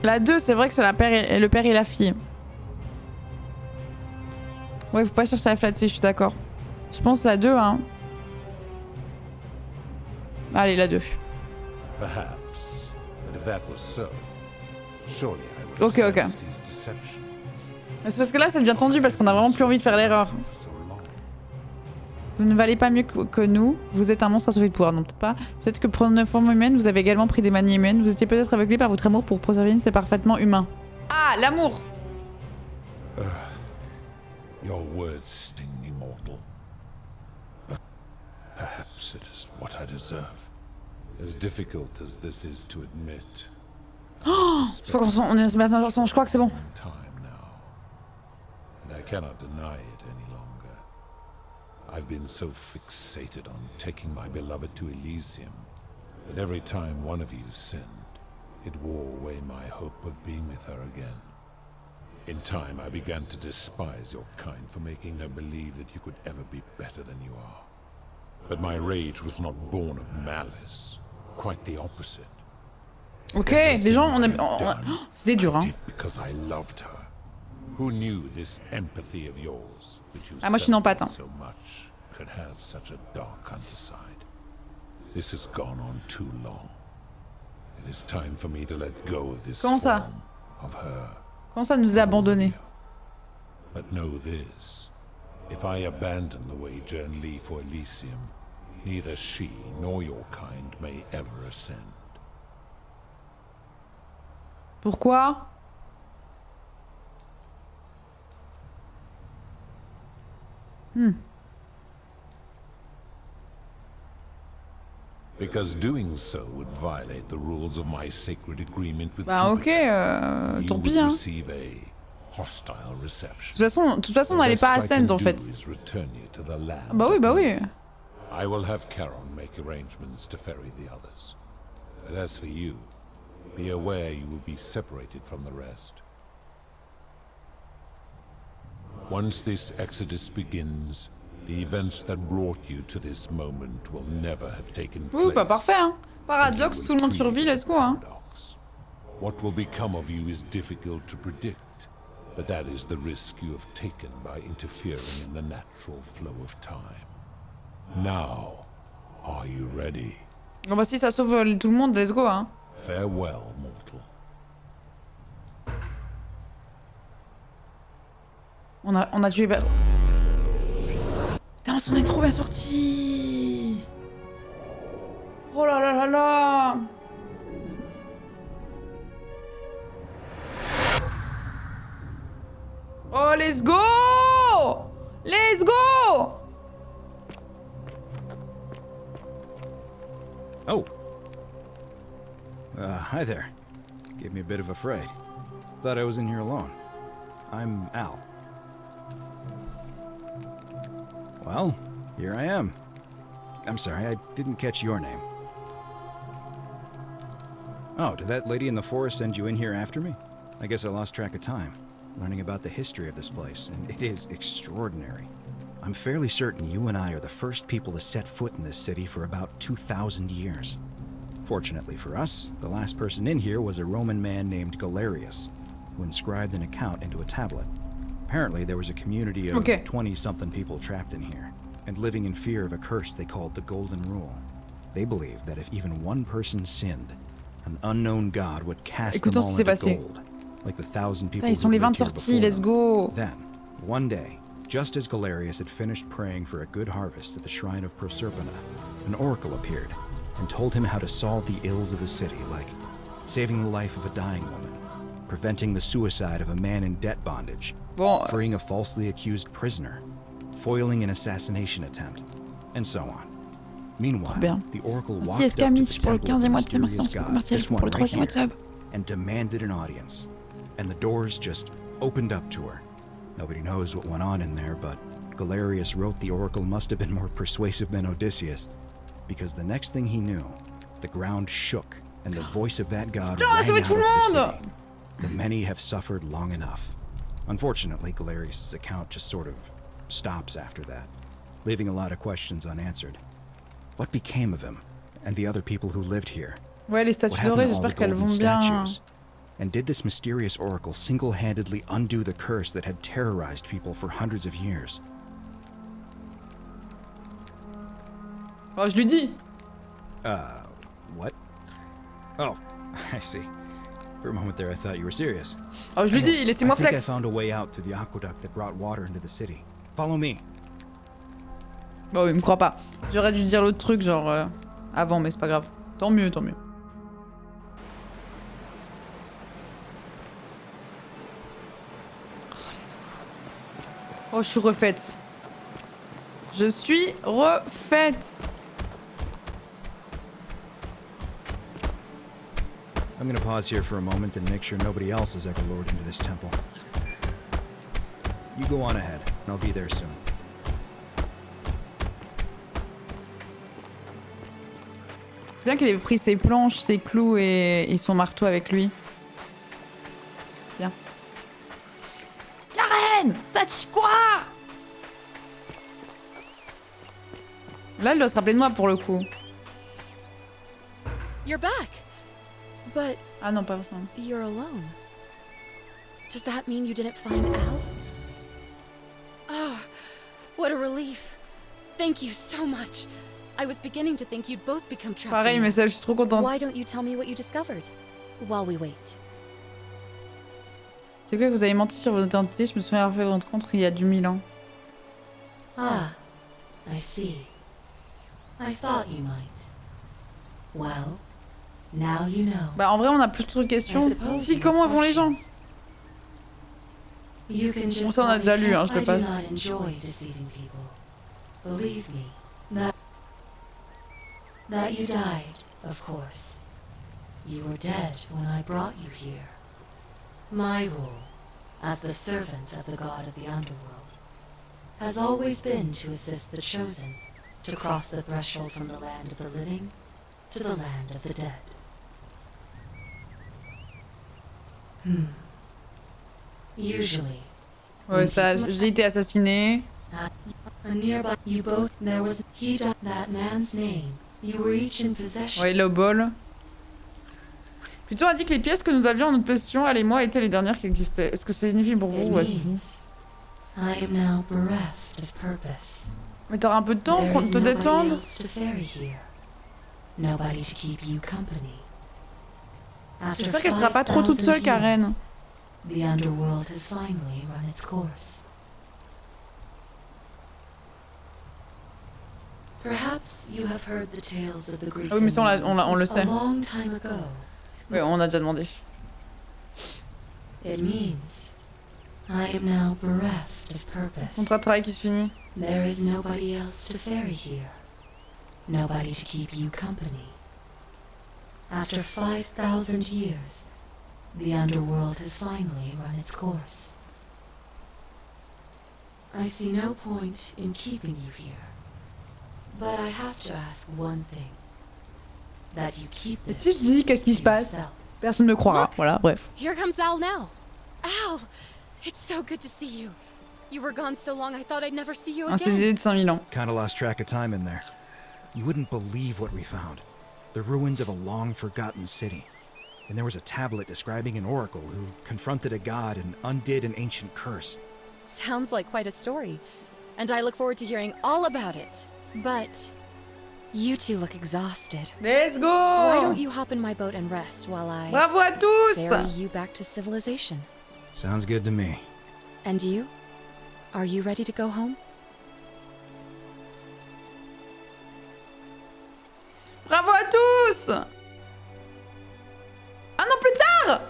La 2, c'est vrai que c'est le père et la fille. Ouais, faut pas chercher à flatter, je suis d'accord. Je pense la 2, hein. Allez, la 2. Perhaps, but if that was so, surely I would Ok, ok. his deception. C'est parce que là ça devient tendu parce qu'on a vraiment plus envie de faire l'erreur. Vous ne valez pas mieux que nous, vous êtes un monstre assouvi de pouvoir, non peut-être pas. Peut-être que prenant une forme humaine, vous avez également pris des manies humaines, vous étiez peut-être aveuglé par votre amour pour Proserpine, c'est parfaitement humain. Ah, l'amour! Your words sting me, mortal. But perhaps it is what I deserve. As difficult as this is to admit. Oh, je crois qu'on est je crois que c'est bon. Time now. And I cannot deny it any longer. I've been so fixated on taking my beloved to Elysium that every time one of you sinned, it wore away my hope of being with her again. In time, I began to despise your kind for making her believe that you could ever be better than you are. But my rage was not born of malice. Quite the opposite. Ok, les gens, c'était dur, hein. Because I loved her. Who knew this empathy of yours, which you Ah, moi je suis une empathe, hein. so much, could have such a dark underside? This has gone on too long. It is time for me to let go of this Comment ça? form of her. Comment ça nous a abandonnés? But know this. If I abandon the wager and leave for Elysium, neither she nor your kind may ever ascend. Pourquoi? Because doing so would violate the rules of my sacred agreement with Bah ok, tant pis, hein. De toute façon, on n'allait pas ascend en fait. Bah oui. I will have Charon make arrangements to ferry the others. But as for you, be aware you will be separated from the rest. Once this exodus begins, the events that brought you to this moment will never have taken place. Ouh, pas parfait, hein. Paradoxe, tout le monde survit, let's go, hein. What will become of you is difficult to predict, but that is the risk you have taken by interfering in the natural flow of time. Now, are you ready? Bon bah si ça sauve tout le monde, let's go, hein. Farewell, mortal. On a tué... Putain, on s'en est trop bien sorti. Oh là là là là. Oh, let's go. Let's go. Oh. Hi there. Gave me a bit of a fright. Thought I was in here alone. I'm Al. Well, here I am. I'm sorry, I didn't catch your name. Oh, did that lady in the forest send you in here after me? I guess I lost track of time, learning about the history of this place, and it is extraordinary. I'm fairly certain you and I are the first people to set foot in this city for about 2,000 years. Fortunately for us, the last person in here was a Roman man named Galerius, who inscribed an account into a tablet. Apparently, there was a community of 20-something people trapped in here, and living in fear of a curse they called the Golden Rule. They believed that if even one person sinned, an unknown god would cast them all into gold, like the 1,000 people who lived here before let's go. Then, one day, just as Galerius had finished praying for a good harvest at the shrine of Proserpina, an oracle appeared and told him how to solve the ills of the city, like saving the life of a dying woman, preventing the suicide of a man in debt bondage, freeing a falsely accused prisoner, foiling an assassination attempt, and so on. Meanwhile, the oracle walked up to the temple of the mysterious god, this one right here, and demanded an audience. And the doors just opened up to her. Nobody knows what went on in there, but Galerius wrote the oracle must have been more persuasive than Odysseus, because the next thing he knew, the ground shook, and the voice of that god rang out of the city. The many have suffered long enough. Unfortunately, Galerius' account just sort of stops after that, leaving a lot of questions unanswered. What became of him, and the other people who lived here? Ouais, les statues dorées, j'espère qu'elles vont bien. And did this mysterious oracle single-handedly undo the curse that had terrorized people for hundreds of years? Oh, je lui dis. What? Oh, I see. For a moment there, I thought you were serious. Oh, je lui dis, laissez-moi I think I flex. found a way out through the aqueduct that brought water into the city. Follow me. Bon, il me croit pas. J'aurais dû dire l'autre truc, genre avant, mais c'est pas grave. Tant mieux, tant mieux. Oh, je suis refaite. Je suis refaite. I'm gonna pause here for a moment and make sure nobody else has ever lured into this temple. You go on ahead, and I'll be there soon. C'est bien qu'il ait pris ses planches, ses clous et son marteau avec lui. Bien. Karen! Ça dit quoi? Là, elle doit se rappeler de moi pour le coup. You're back. But ah non, pas ça. You're alone. Does that mean you didn't find out? Ah, what a relief. Thank you so much. I was beginning to think you'd both become trapped. Pareil, mais ça, je suis trop contente. Why don't you tell me what you discovered while we wait? C'est quoi que vous avez menti sur votre identité? Je me souviens avoir fait votre rencontre il y a du 1000 ans. Ah, I see. I thought you might. Well, now you know. Bah en vrai, on a plus de questions. Si, comment vont les gens? Bon, ça on a déjà lu, hein, je le passe. Believe me, that you died, of course. You were dead when I brought you here. My role, as the servant of the god of the underworld, has always been to assist the chosen to cross the threshold from the land of the living to the land of the dead. Usually. Ouais, ça, j'ai été assassinée. Nearby, you both, there was he died, that man's name. You were each in possession. Ouais, le bol. Plutôt on a dit que les pièces que nous avions en notre possession, elle et moi, étaient les dernières qui existaient. Est-ce que ça signifie pour vous? Ouais, I am now bereft of purpose. Mais t'auras un peu de temps pour te détendre. Nobody to keep you company. J'espère qu'elle sera pas trop toute seule, Karen. The underworld has finally run its course. Perhaps you have heard the tales of the Greeks. Ah oui, mais ça on le sait. A long time ago. Oui, on a déjà demandé. It means I am now bereft of purpose. Contrat de travail qui se finit. There is nobody else to ferry here. Nobody to keep you company. After 5,000 years, the underworld has finally run its course. I see no point in keeping you here. But I have to ask one thing. That you keep Et this si je dis qu'est-ce qui se passe? Personne ne me croira. Voilà, bref. Here comes Al now. Al! It's so good to see you. You were gone so long I thought I'd never see you Un again. CDD de 5000 ans. Kinda lost track of time in there. You wouldn't believe what we found. The ruins of a long-forgotten city. And there was a tablet describing an oracle who confronted a god and undid an ancient curse. Sounds like quite a story. And I look forward to hearing all about it. But you two look exhausted. Let's go! Why don't you hop in my boat and rest while I Bravo à tous! ferry you back to civilization? Sounds good to me. And you? Are you ready to go home? Bravo à tous! Un an plus tard!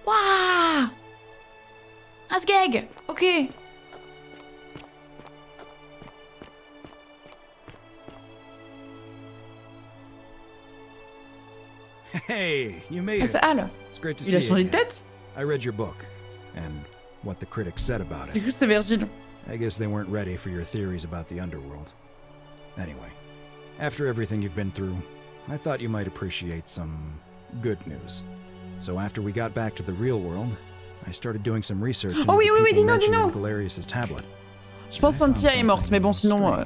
Waouh! Un sgeg! Ok. Hey, you made Ah, it. c'est Al. It's great to Il a see you changé de again. tête? I read your book and what the critics said about J'ai it. cru que c'était Virgile. I guess they weren't ready for your theories about the underworld. Anyway, after everything you've been through, I thought you might appreciate some good news. So after we got back to the real world, I started doing some research into Oh oui, the oui, oui, people dis-nous, mentioned dis-nous. in Galerius's tablet. Je pense que Cynthia est morte, mais bon, sinon...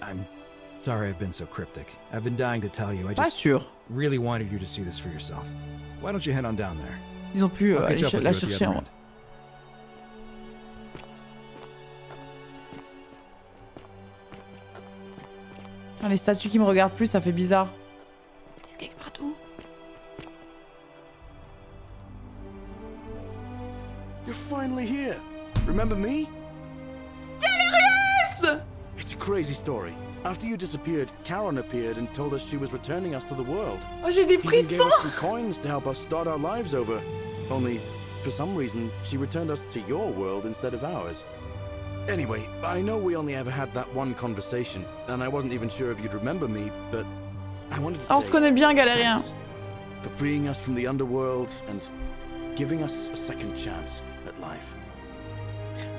I'm sorry I've been so cryptic. I've been dying to tell you. I Pas just sûr. really wanted you to see this for yourself. Why don't you head on down there? Ils ont pu I'll aller catch up with la you at the chercher other en... end. Ah, les statues qui me regardent plus, ça fait bizarre. Des sgeeks partout. finally here. Remember me? Galerius! It's a crazy story. After you disappeared, Karen appeared and told us she was returning us to the world. Oh, j'ai des He even gave us frissons! some coins to help us start our lives over. Only, for some reason, she returned us to your world instead of ours. Anyway, I know we only ever had that one conversation, and I wasn't even sure if you'd remember me, but I wanted to say On se connaît bien, Galérien. thanks for freeing us from the underworld and giving us a second chance at life.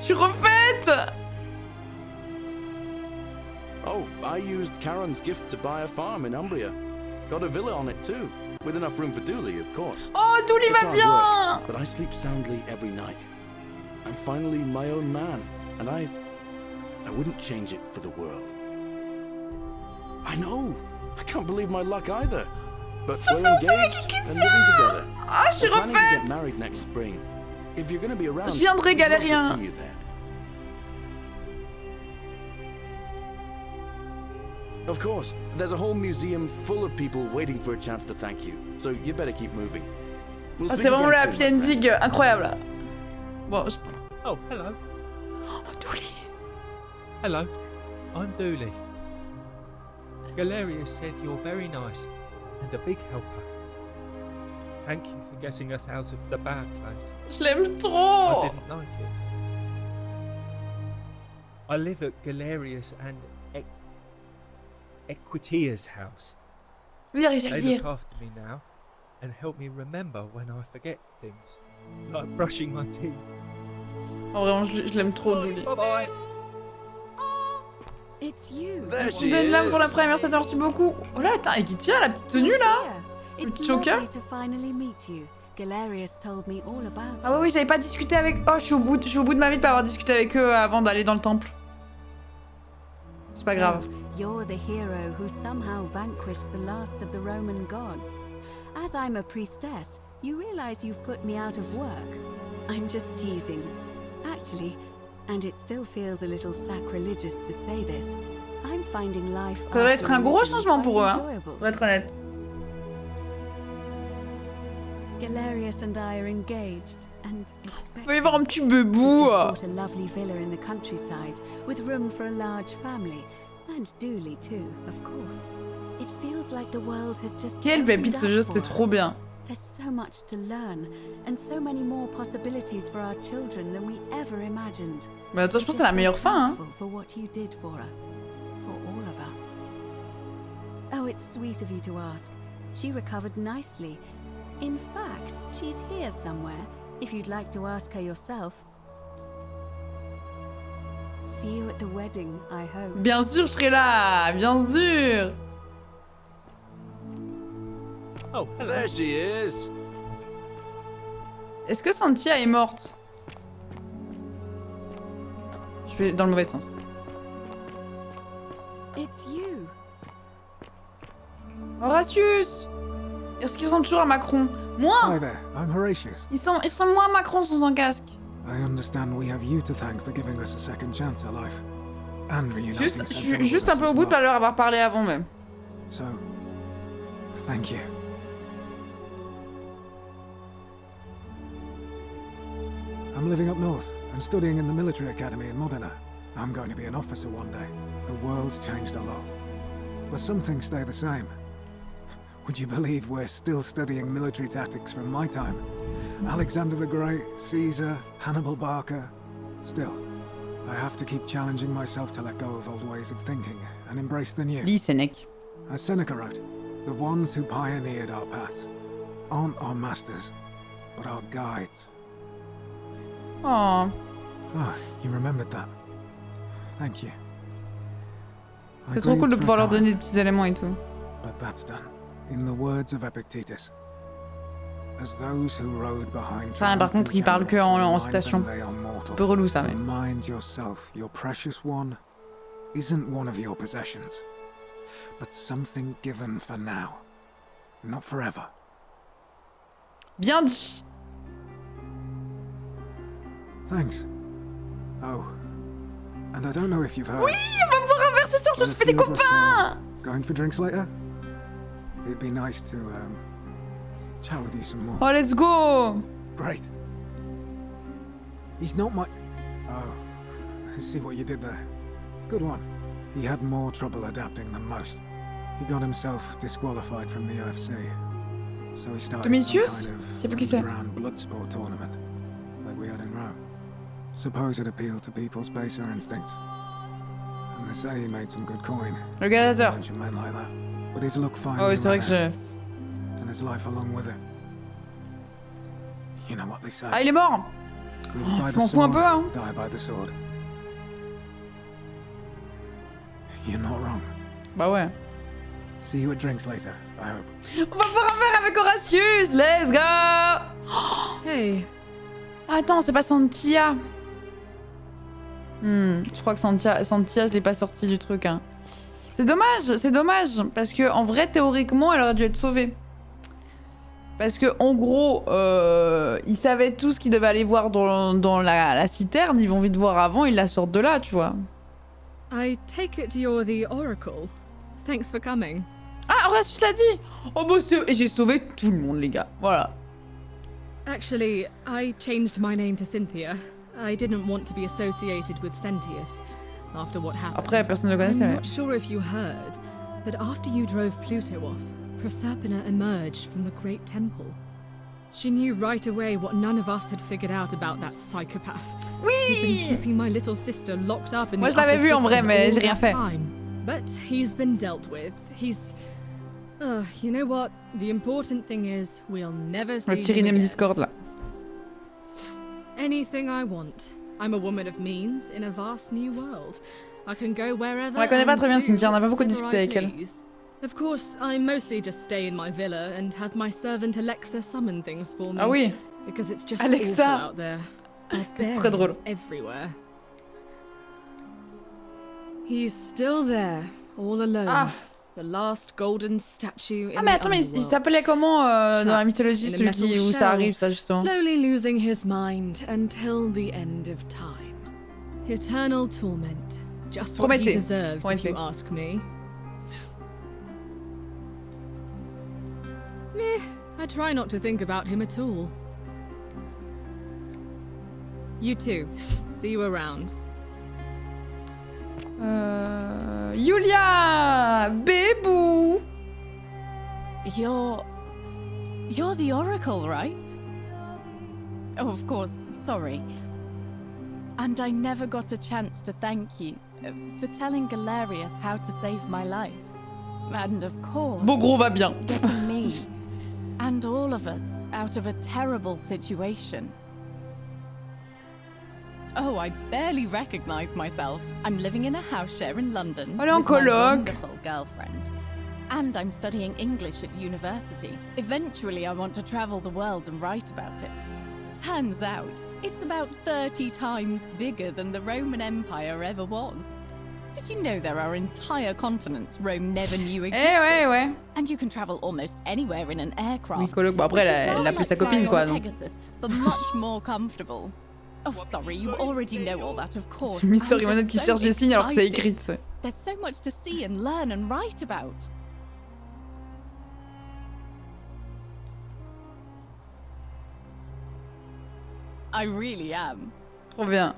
Je suis refaite! Oh, I used Karen's gift to buy a farm in Umbria. Got a villa on it too, with enough room for Dooley, of course. Oh, Dooley It's va hard bien! work, but I sleep soundly every night. I'm finally my own man, and I wouldn't change it for the world. I know! I can't believe my luck either. But we're engaged and living together. Ah, je suis We're planning to refaite! get married next spring. If you're gonna be around, Je viendrai, we'd love to Galérien. see you there. Of course, there's a whole museum full of people waiting for a chance to thank you. So you better keep moving. We'll Oh, speak c'est vraiment le again happy soon, my friend. ending incroyable. Bon, je... Oh, hello. Oh, Dooley. Hello. I'm Dooley. Galerius said you're very nice and a big helper. Thank you for getting us out of the bad place. Je l'aime I trop! didn't like it. I live at Galerius and Equitia's house. Oui, arrive à They le dire. look after me now and help me remember when I forget things, like brushing my teeth. Oh, vraiment, je l'aime trop, Dooley. Bye bye. It's you. There Merci she d'être là pour la is. première, ça merci beaucoup. Oh là, attends, et qui tient la petite tenue là? Le It's petit choker? lovely to finally meet you. Galerius told me all about Ah oui, j'avais pas discuté avec... Oh, je suis au bout de ma vie de pas avoir discuté avec eux avant d'aller dans le temple. C'est pas grave. You're the hero who somehow vanquished the last of the Roman gods. As I'm a priestess, you realize you've put me out of work. I'm just teasing. Actually, and it still feels a little sacrilegious to say this, I'm finding life Ça va être after un gros religion changement quite pour eux, hein, enjoyable. pour être honnête. Galerius and I are engaged and expect. Il va y avoir un petit bébou. Bought a lovely villa in the countryside with room for a large family, and Dooley too, of course. It feels like the world has just. Quelle pépite ce jeu, c'est trop bien. There's so much to learn, and so many more possibilities for our children than we ever imagined. Mais attends, je pense que c'est la meilleure fin, hein. For what you did for us, for all of us. Oh, it's sweet of you to ask. She recovered nicely. In fact, she's here somewhere, if you'd like to ask her yourself. See you at the wedding, I hope. Bien sûr, je serai là, bien sûr. Oh, hello. There she is. Est-ce que Santia est morte? Je vais dans le mauvais sens. It's you. Horatius! Est-ce qu'ils sont toujours à Macron? Moi! Hi there, I'm Horatius. Ils sont moins à Macron sans un casque. I understand we have you to thank for giving us a second chance at life. And reuniting Juste, je Sentinel suis juste with un us peu as au bout de well. pas leur avoir parlé avant même. So, thank you. I'm living up north and studying in the military academy in Modena. I'm going to be an officer one day. The world's changed a lot. But some things stay the same. Would you believe we're still studying military tactics from my time? Alexander the Great, Caesar, Hannibal Barca. Still, I have to keep challenging myself to let go of old ways of thinking and embrace the new. Lis Sénèque. As Seneca wrote, the ones who pioneered our paths aren't our masters, but our guides. Oh. Oh, you remembered that. Thank you. I C'est trop cool de grieved for a pouvoir leur time, donner des petits éléments et tout. But that's done. In the words of Epictetus, as those who rode behind Enfin, par contre, il parle que en citation. Un peu relou ça, mais. Remind yourself, your precious one isn't one of your possessions, but something given for now, not forever. Bien dit. Thanks. Oh, and I don't know if you've heard. Oui, on va pouvoir inverser ce soir, je me suis fait des copains. Going for drinks later? It'd be nice to chat with you some more. Oh, let's go. Great. He's not my... Oh, I see what you did there. Good one. He had more trouble adapting than most. He got himself disqualified from the UFC. So he started some kind of underground blood sport tournament, like we had in Rome. Suppose it appealed to people's baser instincts. And they say he made some good coin. Le gladiateur. Bunch of men like that. But his look finally Oh oui, c'est vrai que j'ai... and his life along with it. You know what they say. Ah, il est mort. Live by Je the m'en fous un sword, peu, hein. die by the sword. You're not wrong. Bah ouais. See you at drinks later, I hope. On va boire un verre avec Horatius. Let's go. Hey. Attends, c'est pas Santia. Je crois que Santia, je l'ai pas sorti du truc. Hein. C'est dommage, parce que en vrai, théoriquement, elle aurait dû être sauvée. Parce que en gros, ils savaient tous qu'ils devaient aller voir dans la citerne. Ils vont vite voir avant, ils la sortent de là, tu vois. I take it you're the Oracle. Thanks for coming. Ah, Horatius l'a dit. Oh bah j'ai sauvé tout le monde, les gars. Voilà. Actually, I changed my name to Cynthia. I didn't want to be associated with Sentius after what happened. Après, personne ne connaissait. I'm not sure if you heard, but after you drove Pluto off, Proserpina emerged from the Great Temple. She knew right away what none of us had figured out about that psychopath. Oui! He'd been keeping my little sister locked up in Moi, the je l'avais vu en vrai, mais j'ai rien fait. But he's been dealt with. He's... you know what? The important thing is we'll never see him again. Discord là. Anything I want. I'm a woman of means in a vast new world. I can go wherever. On la connaît pas très bien, Cynthia. On a pas beaucoup discuté avec elle. Of course, I mostly just stay in my villa and have my servant Alexa summon things for me. Ah oui. Because it's just Alexa. awful out there. C'est très drôle. Everywhere. He's still there, all alone. Ah. The last golden statue in Ah mais attends, mais il s'appelait comment dans la mythologie celui où ça arrive ça justement? Slowly losing his mind until the end of time. Eternal torment. Just what he deserves if you ask me. Meh, I try not to think about him at all. You too. See you around. Yulia! Bébou! You're the Oracle, right? Oh, of course, sorry. And I never got a chance to thank you for telling Galerius how to save my life. And of course, Bogro va bien. getting me and all of us out of a terrible situation. Oh, I barely recognize myself. I'm living in a house share in London with my wonderful girlfriend. And I'm studying English at university. Eventually, I want to travel the world and write about it. Turns out, it's about 30 times bigger than the Roman Empire ever was. Did you know there are entire continents Rome never knew existed? Ouais. And you can travel almost anywhere in an aircraft. Mycologue, bon après elle a pris sa copine quoi donc. Pegasus, but much more comfortable. Oh, sorry, you already know all that, of course. Mystery Monette qui cherche des signes alors que c'est écrit. There's so much to see and learn and write about. I really am. Trop bien.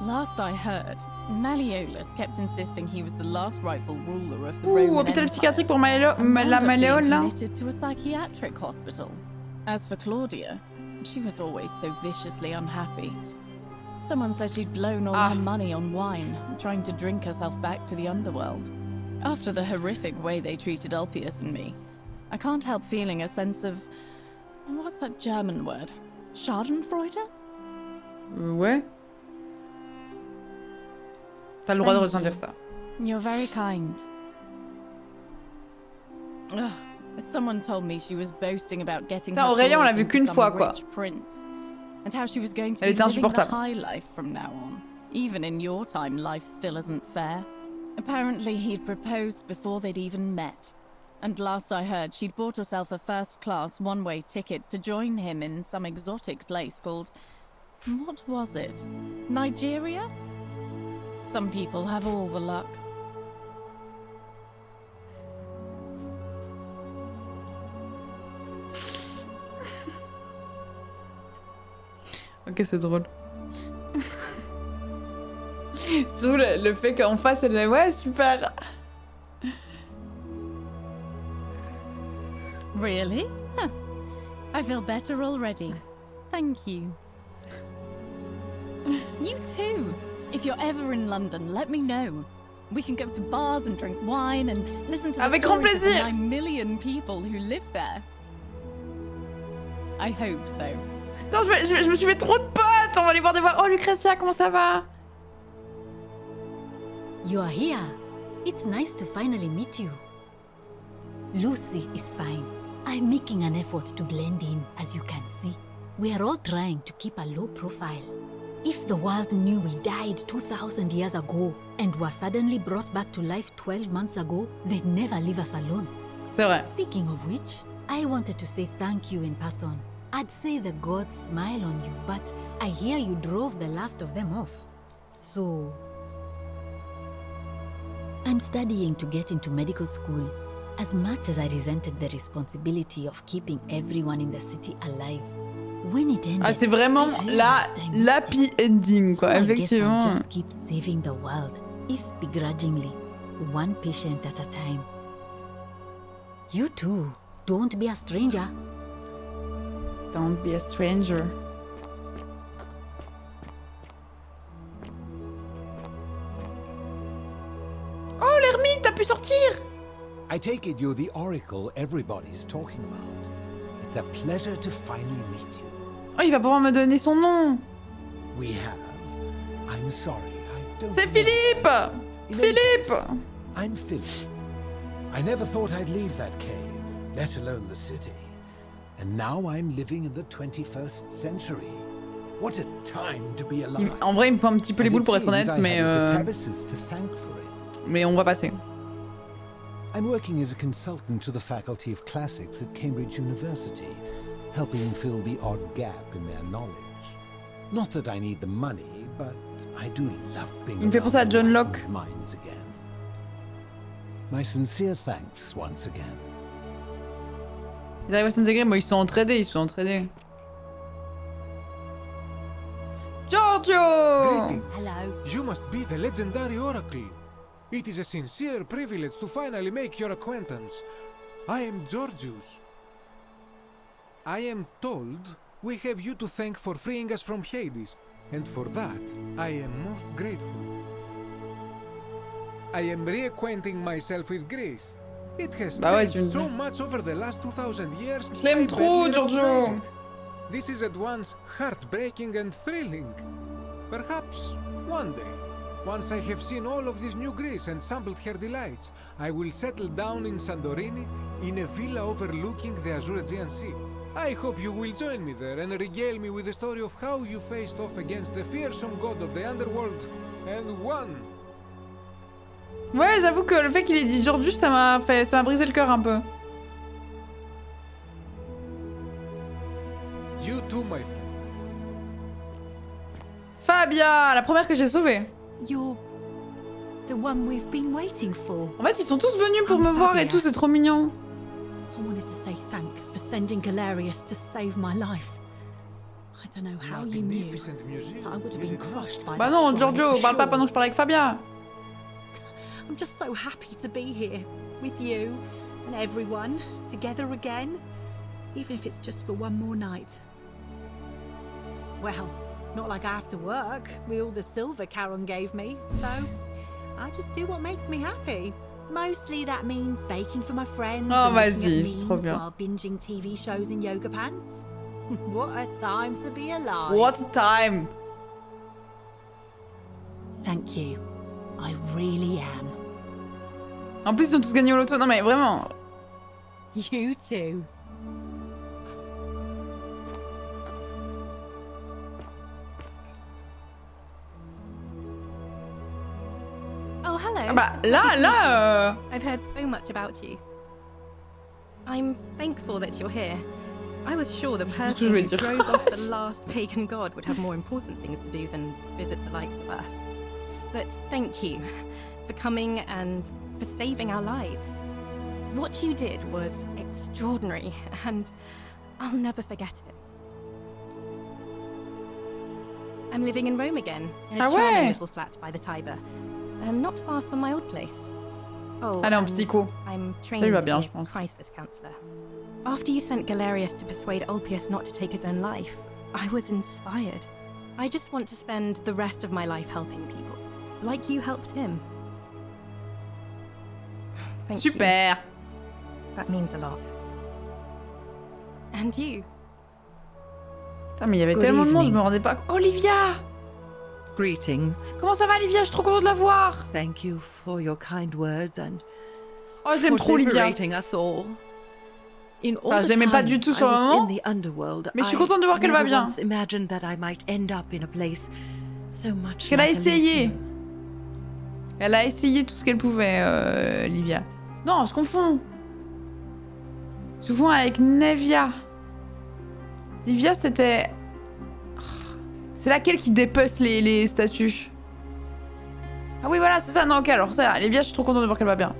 Last I heard, Malleolus kept insisting he was the last rightful ruler of the Roman hôpital Empire. psychiatrique pour la Malléole là. Committed to a psychiatric hospital. As for Claudia, she was always so viciously unhappy. Someone said she'd blown all her money on wine, trying to drink herself back to the underworld. After the horrific way they treated Ulpius and me, I can't help feeling a sense of... what's that German word? Schadenfreude? Ouais. T'as le droit de ressentir ça. You're very kind. Ugh. Someone told me she was boasting about getting her Aurélien, on l'a claws vu into qu'une some fois, quoi. rich prince, and how she was going to Elle be était living the insupportable. high life from now on. Even in your time, life still isn't fair. Apparently, he'd proposed before they'd even met. And last I heard, she'd bought herself a first-class one-way ticket to join him in some exotic place called... what was it? Nigeria? Some people have all the luck. Ok, Ok, c'est drôle. Surtout le fait qu'en face, elle est ouais, super. Really? Huh. I feel better already. Thank you. You too. If you're ever in London, let me know. We can go to bars and drink wine and listen to the Avec grand stories of the plaisir. 9 million people who live there. I hope so. Attends, je me suis fait trop de potes. On va aller voir des voix. Oh, Lucretia, comment ça va? You are here. It's nice to finally meet you. Lucy is fine. I'm making an effort to blend in, as you can see. We are all trying to keep a low profile. If the world knew we died 2,000 years ago and were suddenly brought back to life 12 months ago, they'd never leave us alone. C'est vrai. Speaking of which, I wanted to say thank you in person. I'd say the gods smile on you, but I hear you drove the last of them off. So, I'm studying to get into medical school. As much as I resented the responsibility of keeping everyone in the city alive, when it ended, Ah, c'est vraiment l'happy ending, quoi, so effectivement. I guess I'll just keep saving the world, if begrudgingly, one patient at a time. You too, don't be a stranger. Don't be a stranger. Oh, l'ermite, t'as pu sortir! I take it you're the oracle everybody's talking about. It's a pleasure to finally meet you. Oh, il va pouvoir me donner son nom. We have. I'm sorry, I don't. C'est Philippe! Philippe! I'm Philip. I never thought I'd leave that cave, let alone the city. And now I'm living in the 21st century. What a time to be alive. En vrai, il me faut un petit peu les boules pour être honnête, mais on va passer. I'm working as a consultant to the Faculty of Classics at Cambridge University, helping fill the odd gap in their knowledge. Not that I need the money, but I do love being Il me fait penser à John Locke. minds again. My sincere thanks once again. Ils arrivent à s'intégrer, moi ils sont entraînés, Giorgio! Greetings. Hello. You must be the legendary oracle. It is a sincere privilege to finally make your acquaintance. I am Georgius. I am told we have you to thank for freeing us from Hades, and for that I am most grateful. I am reacquainting myself with Greece. It has changed so much over the last 2,000 years. Je l'aime trop, Giorgio. This is at once heartbreaking and thrilling. Perhaps one day, once I have seen all of this new Greece and sampled her delights, I will settle down in Santorini in a villa overlooking the Azure Aegean Sea. I hope you will join me there and regale me with the story of how you faced off against the fearsome god of the underworld and won. Ouais, j'avoue que le fait qu'il ait dit Giorgio, ça m'a brisé le cœur un peu. You too, my friend. Fabia, la première que j'ai sauvée. You're the one we've been waiting for. En fait, ils sont tous venus pour me voir et tout, c'est trop mignon. I wanted to say thanks for sending Galerius to save my life. I don't know how you knew. I would have been crushed by Bah that non, shrine Giorgio, for parle pas sure. pendant que je parle avec Fabia. I'm just so happy to be here with you and everyone together again, even if it's just for one more night. Well, it's not like I have to work with all the silver Charon gave me, so I just do what makes me happy. Mostly that means baking for my friends Oh, and looking at vas-y, c'est trop memes bien. while binging TV shows in yoga pants. What a time to be alive. What a time. Thank you. I really am. En plus, ils ont tous gagné au loto. Non mais vraiment. You too. Oh, hello. Ah bah là, I've heard so much about you. I'm thankful that you're here. I was sure the person who drove off the last pagan god would have more important things to do than visit the likes of us. But thank you for coming and for saving our lives. What you did was extraordinary, and I'll never forget it. I'm living in Rome again, in a Ah charming ouais. little flat by the Tiber. Not far from my old place. Oh, Elle est en and psycho. I'm Ça trained lui va to bien, be je a pense. crisis counselor. After you sent Galerius to persuade Ulpius not to take his own life, I was inspired. I just want to spend the rest of my life helping people, like you helped him. Thank you. Super. That means a lot. And you? Putain, mais il y avait Good tellement de monde, je evening. me rendais pas. Olivia! Greetings. Comment ça va, Olivia? Je suis trop contente de la voir. Thank you for your kind words and Oh, je l'aime for trop, Olivia. liberating us all. In all Enfin, je the l'aimais pas time du tout I sur le was moment, in the underworld, mais je suis I contente de voir qu'elle va never bien. once imagined that I might end up in a place so much Qu'elle a like essayé. Elysium. Elle a essayé tout ce qu'elle pouvait, Olivia. Non, je confonds. Je confonds avec Nevia. Livia, c'était... C'est laquelle qui dépece les statues? Ah oui, voilà, c'est ça. Non, ok, alors ça, Livia, je suis trop contente de voir qu'elle va bien.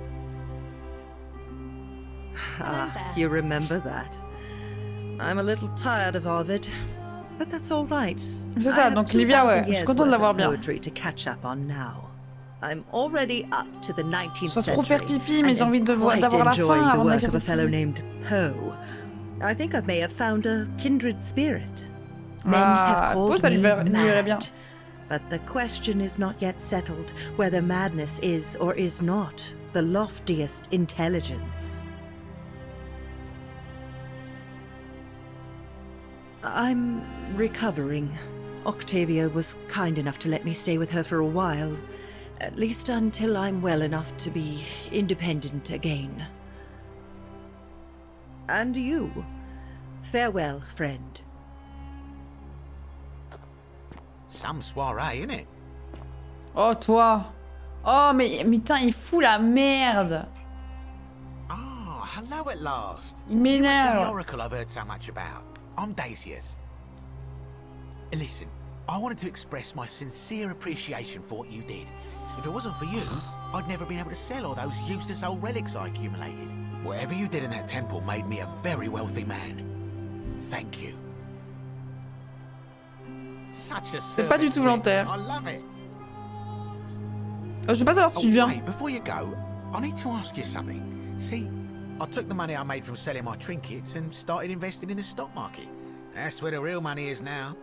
Ah, you remember that. I'm a little tired of Ovid, but that's all right. C'est ça, I have donc Livia, 2000 ouais, je suis years contente de la worth voir of bien. poetry to catch up on now. I'm already up to the 19th Je dois century. trop faire pipi, mais and j'ai envie de quite d'avoir la enjoying fin the avant d'aller work faire of a pipi. fellow named Poe. I think I may have found a kindred spirit. Men Ah, have Poe, called ça lui me irait bien. mad, but the question is not yet settled whether madness is or is not the loftiest intelligence. I'm recovering. Octavia was kind enough to let me stay with her for a while, at least until I'm well enough to be independent again. And you. Farewell, friend. Some soirée, innit? Oh, toi. Oh, mais putain, il fout la merde. Oh, hello at last. Il You must be the m'énerve. oracle I've heard so much about. I'm Dacius. Listen, I wanted to express my sincere appreciation for what you did. If it wasn't for you, I'd never been able to sell all those useless old relics I accumulated. Whatever you did in that temple made me a very wealthy man. Thank you. Such a C'est pas du tout volontaire. I love it. Je veux pas savoir si tu viens. Wait, before you go, I need to ask you something. See, I took the money I made from selling my trinkets and started investing in the stock market. That's where the real money is now.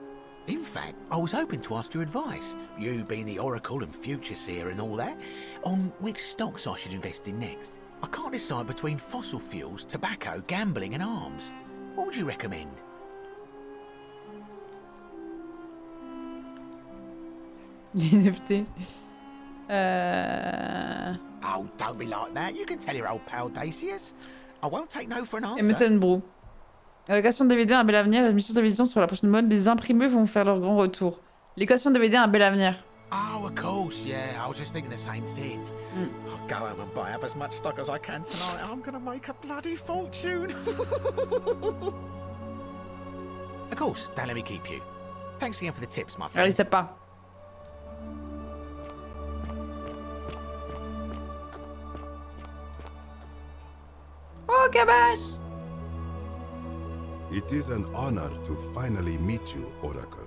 In fact, I was hoping to ask your advice, you being the oracle and future seer and all that, on which stocks I should invest in next. I can't decide between fossil fuels, tobacco, gambling and arms. What would you recommend? Les NFT. Oh, don't be like that. You can tell your old pal Dacius. I won't take no for an answer. MSN Bro. Location DVD, un bel avenir. Les émissions de télévision sur la prochaine mode. Les imprimés vont faire leur grand retour. Location DVD, un bel avenir. Oh, of course, yeah. I was just thinking the same thing. I'll go home and buy up as much stock as I can tonight. I'm gonna make a bloody fortune. Of course, don't let me keep you. Thanks again for the tips, my friend. Allez, c'est pas. Oh, Kabash! It is an honor to finally meet you, Oracle.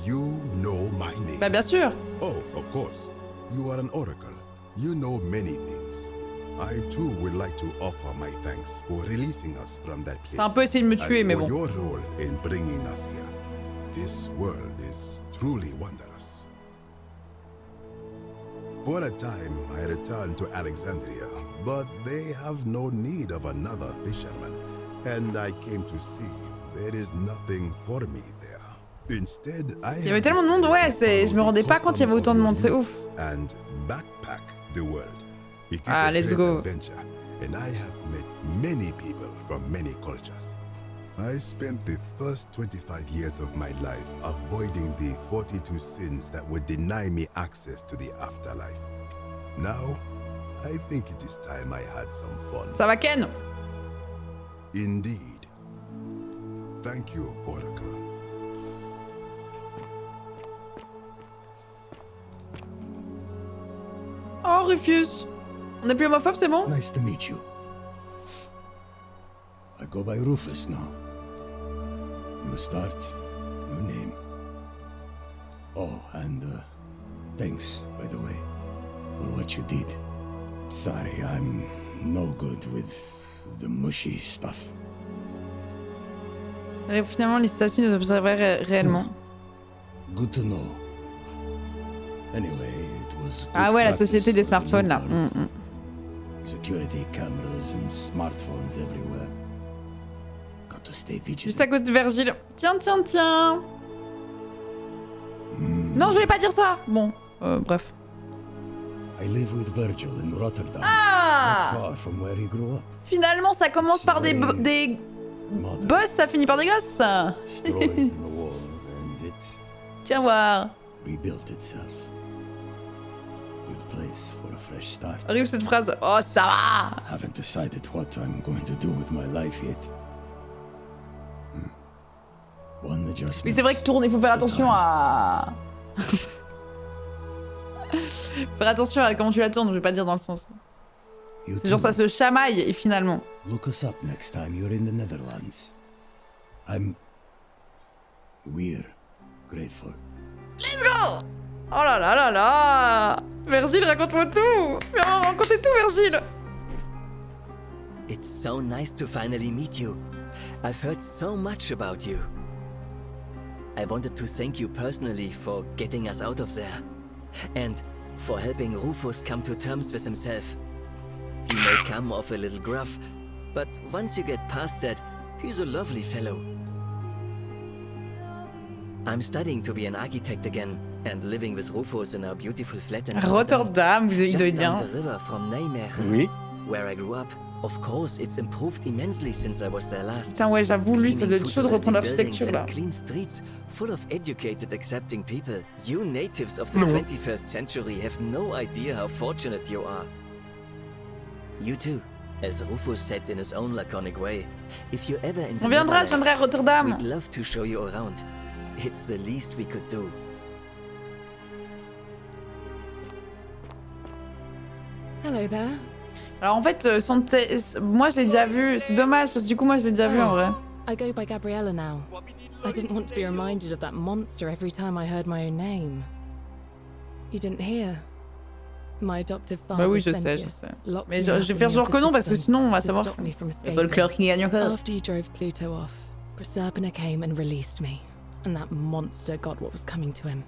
You know my name. Bah, bien sûr. Oh, of course. You are an oracle. You know many things. I too would like to offer my thanks for releasing us from that place. T'as un peu essayé de me tuer, and mais for bon. your role in bringing us here. This world is truly wondrous. For a time, I returned to Alexandria, but they have no need of another fisherman, and I came to see there is nothing for me there. Instead, I Il y avait tellement de monde, ouais, je me rendais pas compte qu'il y avait autant de monde, c'est ouf. And backpack the world. It is Ah, a let's great go. adventure, and I have met many people from many cultures. I spent the first 25 years of my life avoiding the 42 sins that would deny me access to the afterlife. Now, I think it is time I had some fun. Ça va, Ken? Indeed. Thank you, Oracle. Oh, Rufus. On est plus homophobe, c'est bon? Nice to meet you. I go by Rufus now. You start, New name. Oh, and thanks, by the way, for what you did. Sorry, I'm no good with the mushy stuff. Finalement, les statues nous observaient réellement. Good to know. Anyway, it was Ah ouais, la société des smartphones là. Security cameras and smartphones everywhere. Got to stay vigilant. Juste à côté de Virgile. Tiens. Non, je voulais pas dire ça. Bon, bref. I live with Virgil in Rotterdam. Ah! Not far from where he grew up. Finalement, ça commence par des boss, ça finit par des gosses. Destroyed in the war, and it Tiens voir. rebuilt itself. Good place for a fresh start. Horrible cette phrase. Oh, ça va. Haven't decided what I'm going to do with my life yet. One adjustment. Oui, c'est vrai que tourner, il faut faire attention à... faire attention à comment tu la tournes, je vais pas dire dans le sens. C'est genre ça se chamaille et finalement. Look us up next time you're in the Netherlands. We're grateful. Let's go! Oh là là là là! Virgile, raconte-moi tout! Viens raconter tout, Virgile! It's so nice to finally meet you. I've heard so much about you. I wanted to thank you personally for getting us out of there. And for helping Rufus come to terms with himself. He may come off a little gruff, but once you get past that, he's a lovely fellow. I'm studying to be an architect again, and living with Rufus in our beautiful flat in Rotterdam, il doit just bien. down the river from Nijmegen, Oui. where I grew up. Of course, it's improved immensely since I was there last. Putain, ouais, j'avoue, lui, ça doit être chaud de reprendre l'architecture là. Clean streets, full of educated, accepting people. You natives of the No. 21st century have no idea how fortunate you are. You too, as Rufus said in his own laconic way. If you ever in the On viendra, je viendrai à Rotterdam. we'd love to show you around. It's the least we could do. Hello there. Alors en fait, moi je l'ai déjà vu, c'est dommage parce que du coup moi je l'ai déjà vu en vrai. I go by Gabriella now. I didn't want to be reminded of that monster every time I heard my own name. You didn't hear? My adoptive father. Bah oui, je sais. Mais je vais faire genre que non parce que sinon on va savoir. Le folklore qui gagne encore. After you drove Pluto off, Proserpina came and released me, and that monster got what was coming to him.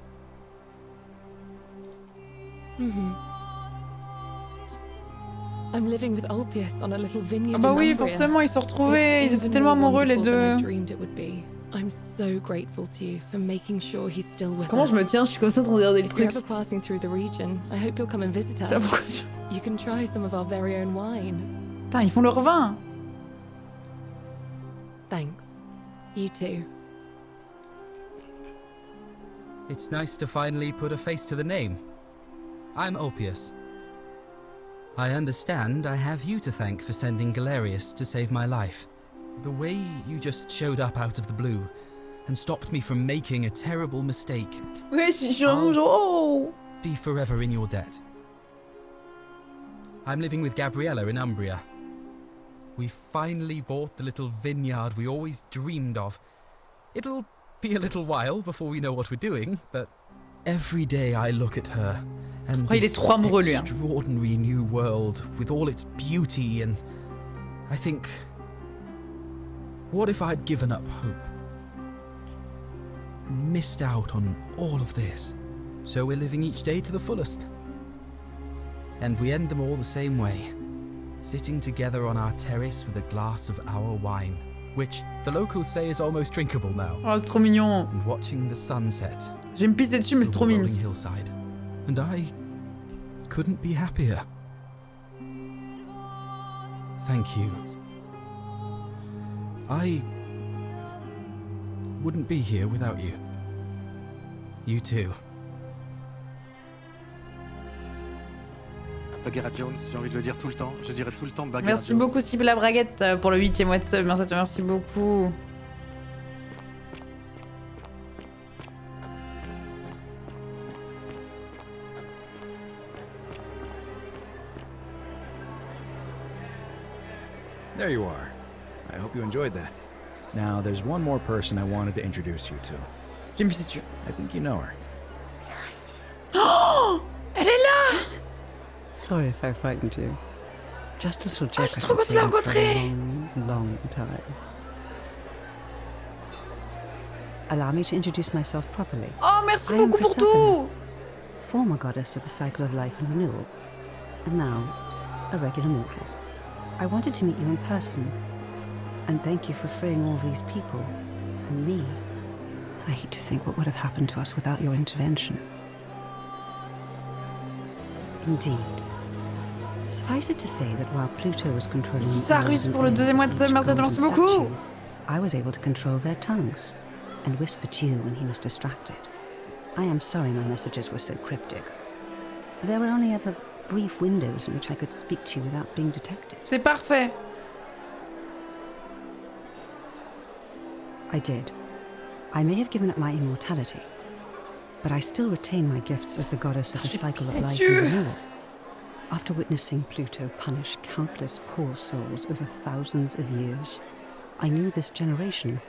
I'm living with Ulpius on a little vineyard. Ah bah oui, forcément, ils se sont retrouvés. Ils étaient tellement amoureux les deux. I'm so grateful to you for making sure he's still with us. Comment je me tiens? Je suis comme ça en train de regarder le If you're truc. ever passing through the region, I hope you'll come and visit us. You can try some of our very own wine. Putain, ils font leur vin. Thanks. You too. It's nice to finally put a face to the name. I'm Ulpius. I understand I have you to thank for sending Galerius to save my life. The way you just showed up out of the blue and stopped me from making a terrible mistake. Ouais, je suis oh. Be forever in your debt. I'm living with Gabriella in Umbria. We finally bought the little vineyard we always dreamed of. It'll be a little while before we know what we're doing, but every day I look at her and this extraordinary new world with all its beauty, and I think, what if I'd given up hope and missed out on all of this? So we're living each day to the fullest. And we end them all the same way, sitting together on our terrace with a glass of our wine, which the locals say is almost drinkable now. Oh, trop mignon. And watching the sunset. Je vais me pisser dessus, mais c'est trop mignon. Hillside. And I couldn't be happier. Thank you. I wouldn't be here without you. You too. Bagheera Jones, j'ai envie de le dire tout le temps. Je dirais tout le temps Bagheera Merci Jones. beaucoup Cible la Braguette pour le 8e mois de sub. Merci beaucoup. There you are. I hope you enjoyed that. Now, there's one more person I wanted to introduce you to. Je vais me pisser dessus. I think you know her. Oh, elle est là. Sorry if I frightened you. Just a little Ah, joke j'ai trop content de la rencontrer. long time. Allow me to introduce myself properly. Oh, merci I am beaucoup pour Persephone, tout. former goddess of the cycle of life and renewal, and now a regular mortal. I wanted to meet you in person, and thank you for freeing all these people, and me. I hate to think what would have happened to us without your intervention. Indeed. Suffice it to say that while Pluto was controlling Merci Sarus pour le deuxième mois de sub, merci beaucoup. I was able to control their tongues and whisper to you when he was distracted. I am sorry my messages were so cryptic. There were only ever brief windows in which I could speak to you without being detected. C'est parfait. I did. I may have given up my immortality, but I still retain my gifts as the goddess of the cycle of life and renewal. After witnessing Pluto punish countless poor souls over thousands of years, I knew this generation,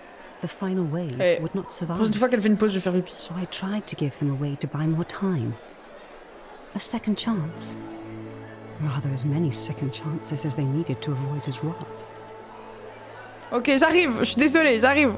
the final wave, would not survive. Une fois qu'elle fait une pause, je vais faire pipi. So I tried to give them a way to buy more time. A second chance. Rather as many second chances as they needed to avoid his wrath. Ok, j'arrive, je suis désolée, j'arrive.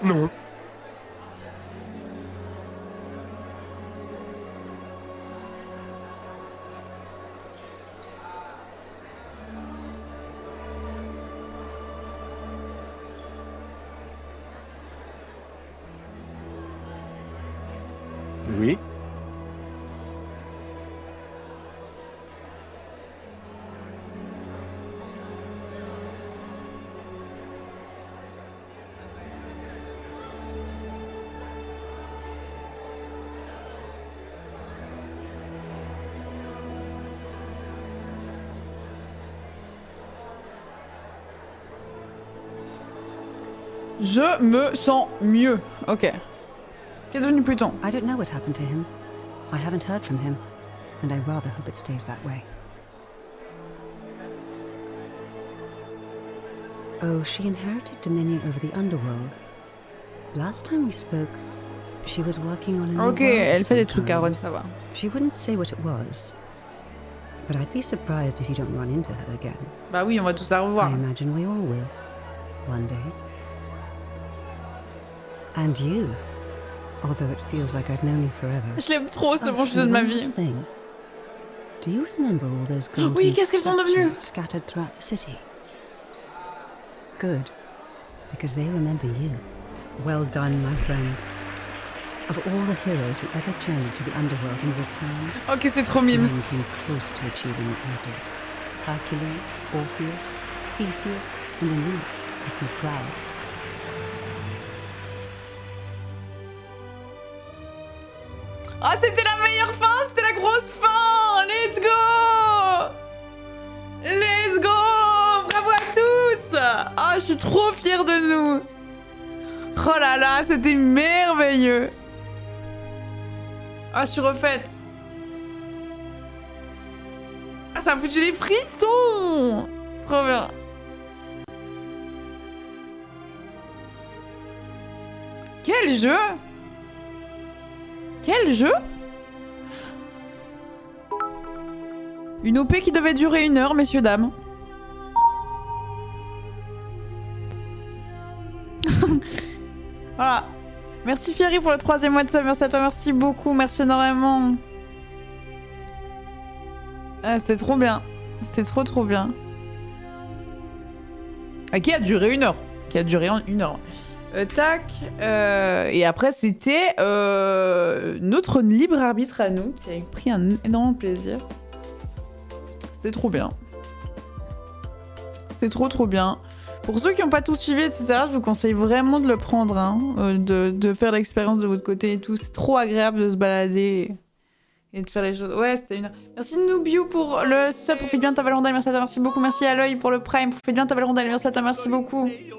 Non. Oui. Je me sens mieux. Ok. Qu'est devenu Pluton? I don't know what happened to him. I haven't heard from him, and I rather hope it stays that way. Oh, she inherited dominion over the underworld. Last time we spoke, she was working on a new Ok, elle fait des trucs, Aaron, ça va. She wouldn't say what it was, but I'd be surprised if you don't run into her again. Bah oui, on va tous la revoir. I imagine we all will, one day. And you, although it feels like I've known you forever. Je l'aime trop, c'est mon jeu de ma vie. Thing. Do you remember all those golden Oui, qu'est-ce qu'elles sont devenues? Scattered throughout the city? Good, because they remember you. Well done, my friend. Of all the heroes who ever journeyed to the underworld and returned, ok, c'est trop mimes. none came close to achieving what you did. Hercules, Orpheus, Theseus, and Aeneas would be proud. Ah, c'était la meilleure fin, c'était la grosse fin. Let's go. Let's go. Bravo à tous. Ah, je suis trop fière de nous. Oh là là, c'était merveilleux. Ah, je suis refaite. Ah, ça m'a foutu les frissons. trop bien. Quel jeu? Quel jeu? Une OP qui devait durer 1 heure, messieurs, dames. Voilà. Merci Fieri pour le 3e mois de sub. Merci à toi, merci beaucoup. Merci énormément. Ah, c'était trop bien. C'était trop bien. Ah, qui a duré 1 heure. Qui a duré en 1 heure. Tac. Et après, c'était notre libre arbitre à nous, qui a pris un énorme plaisir. C'était trop bien. C'était trop bien. Pour ceux qui n'ont pas tout suivi, etc., je vous conseille vraiment de le prendre, hein, de faire l'expérience de votre côté et tout. C'est trop agréable de se balader et de faire les choses. Ouais, c'était 1 heure. Merci Noubiu pour le sub, profite bien de ta Valorandale, merci à toi, merci beaucoup. Merci à l'œil pour le prime, profite bien de ta Valorandale, merci à toi, merci beaucoup.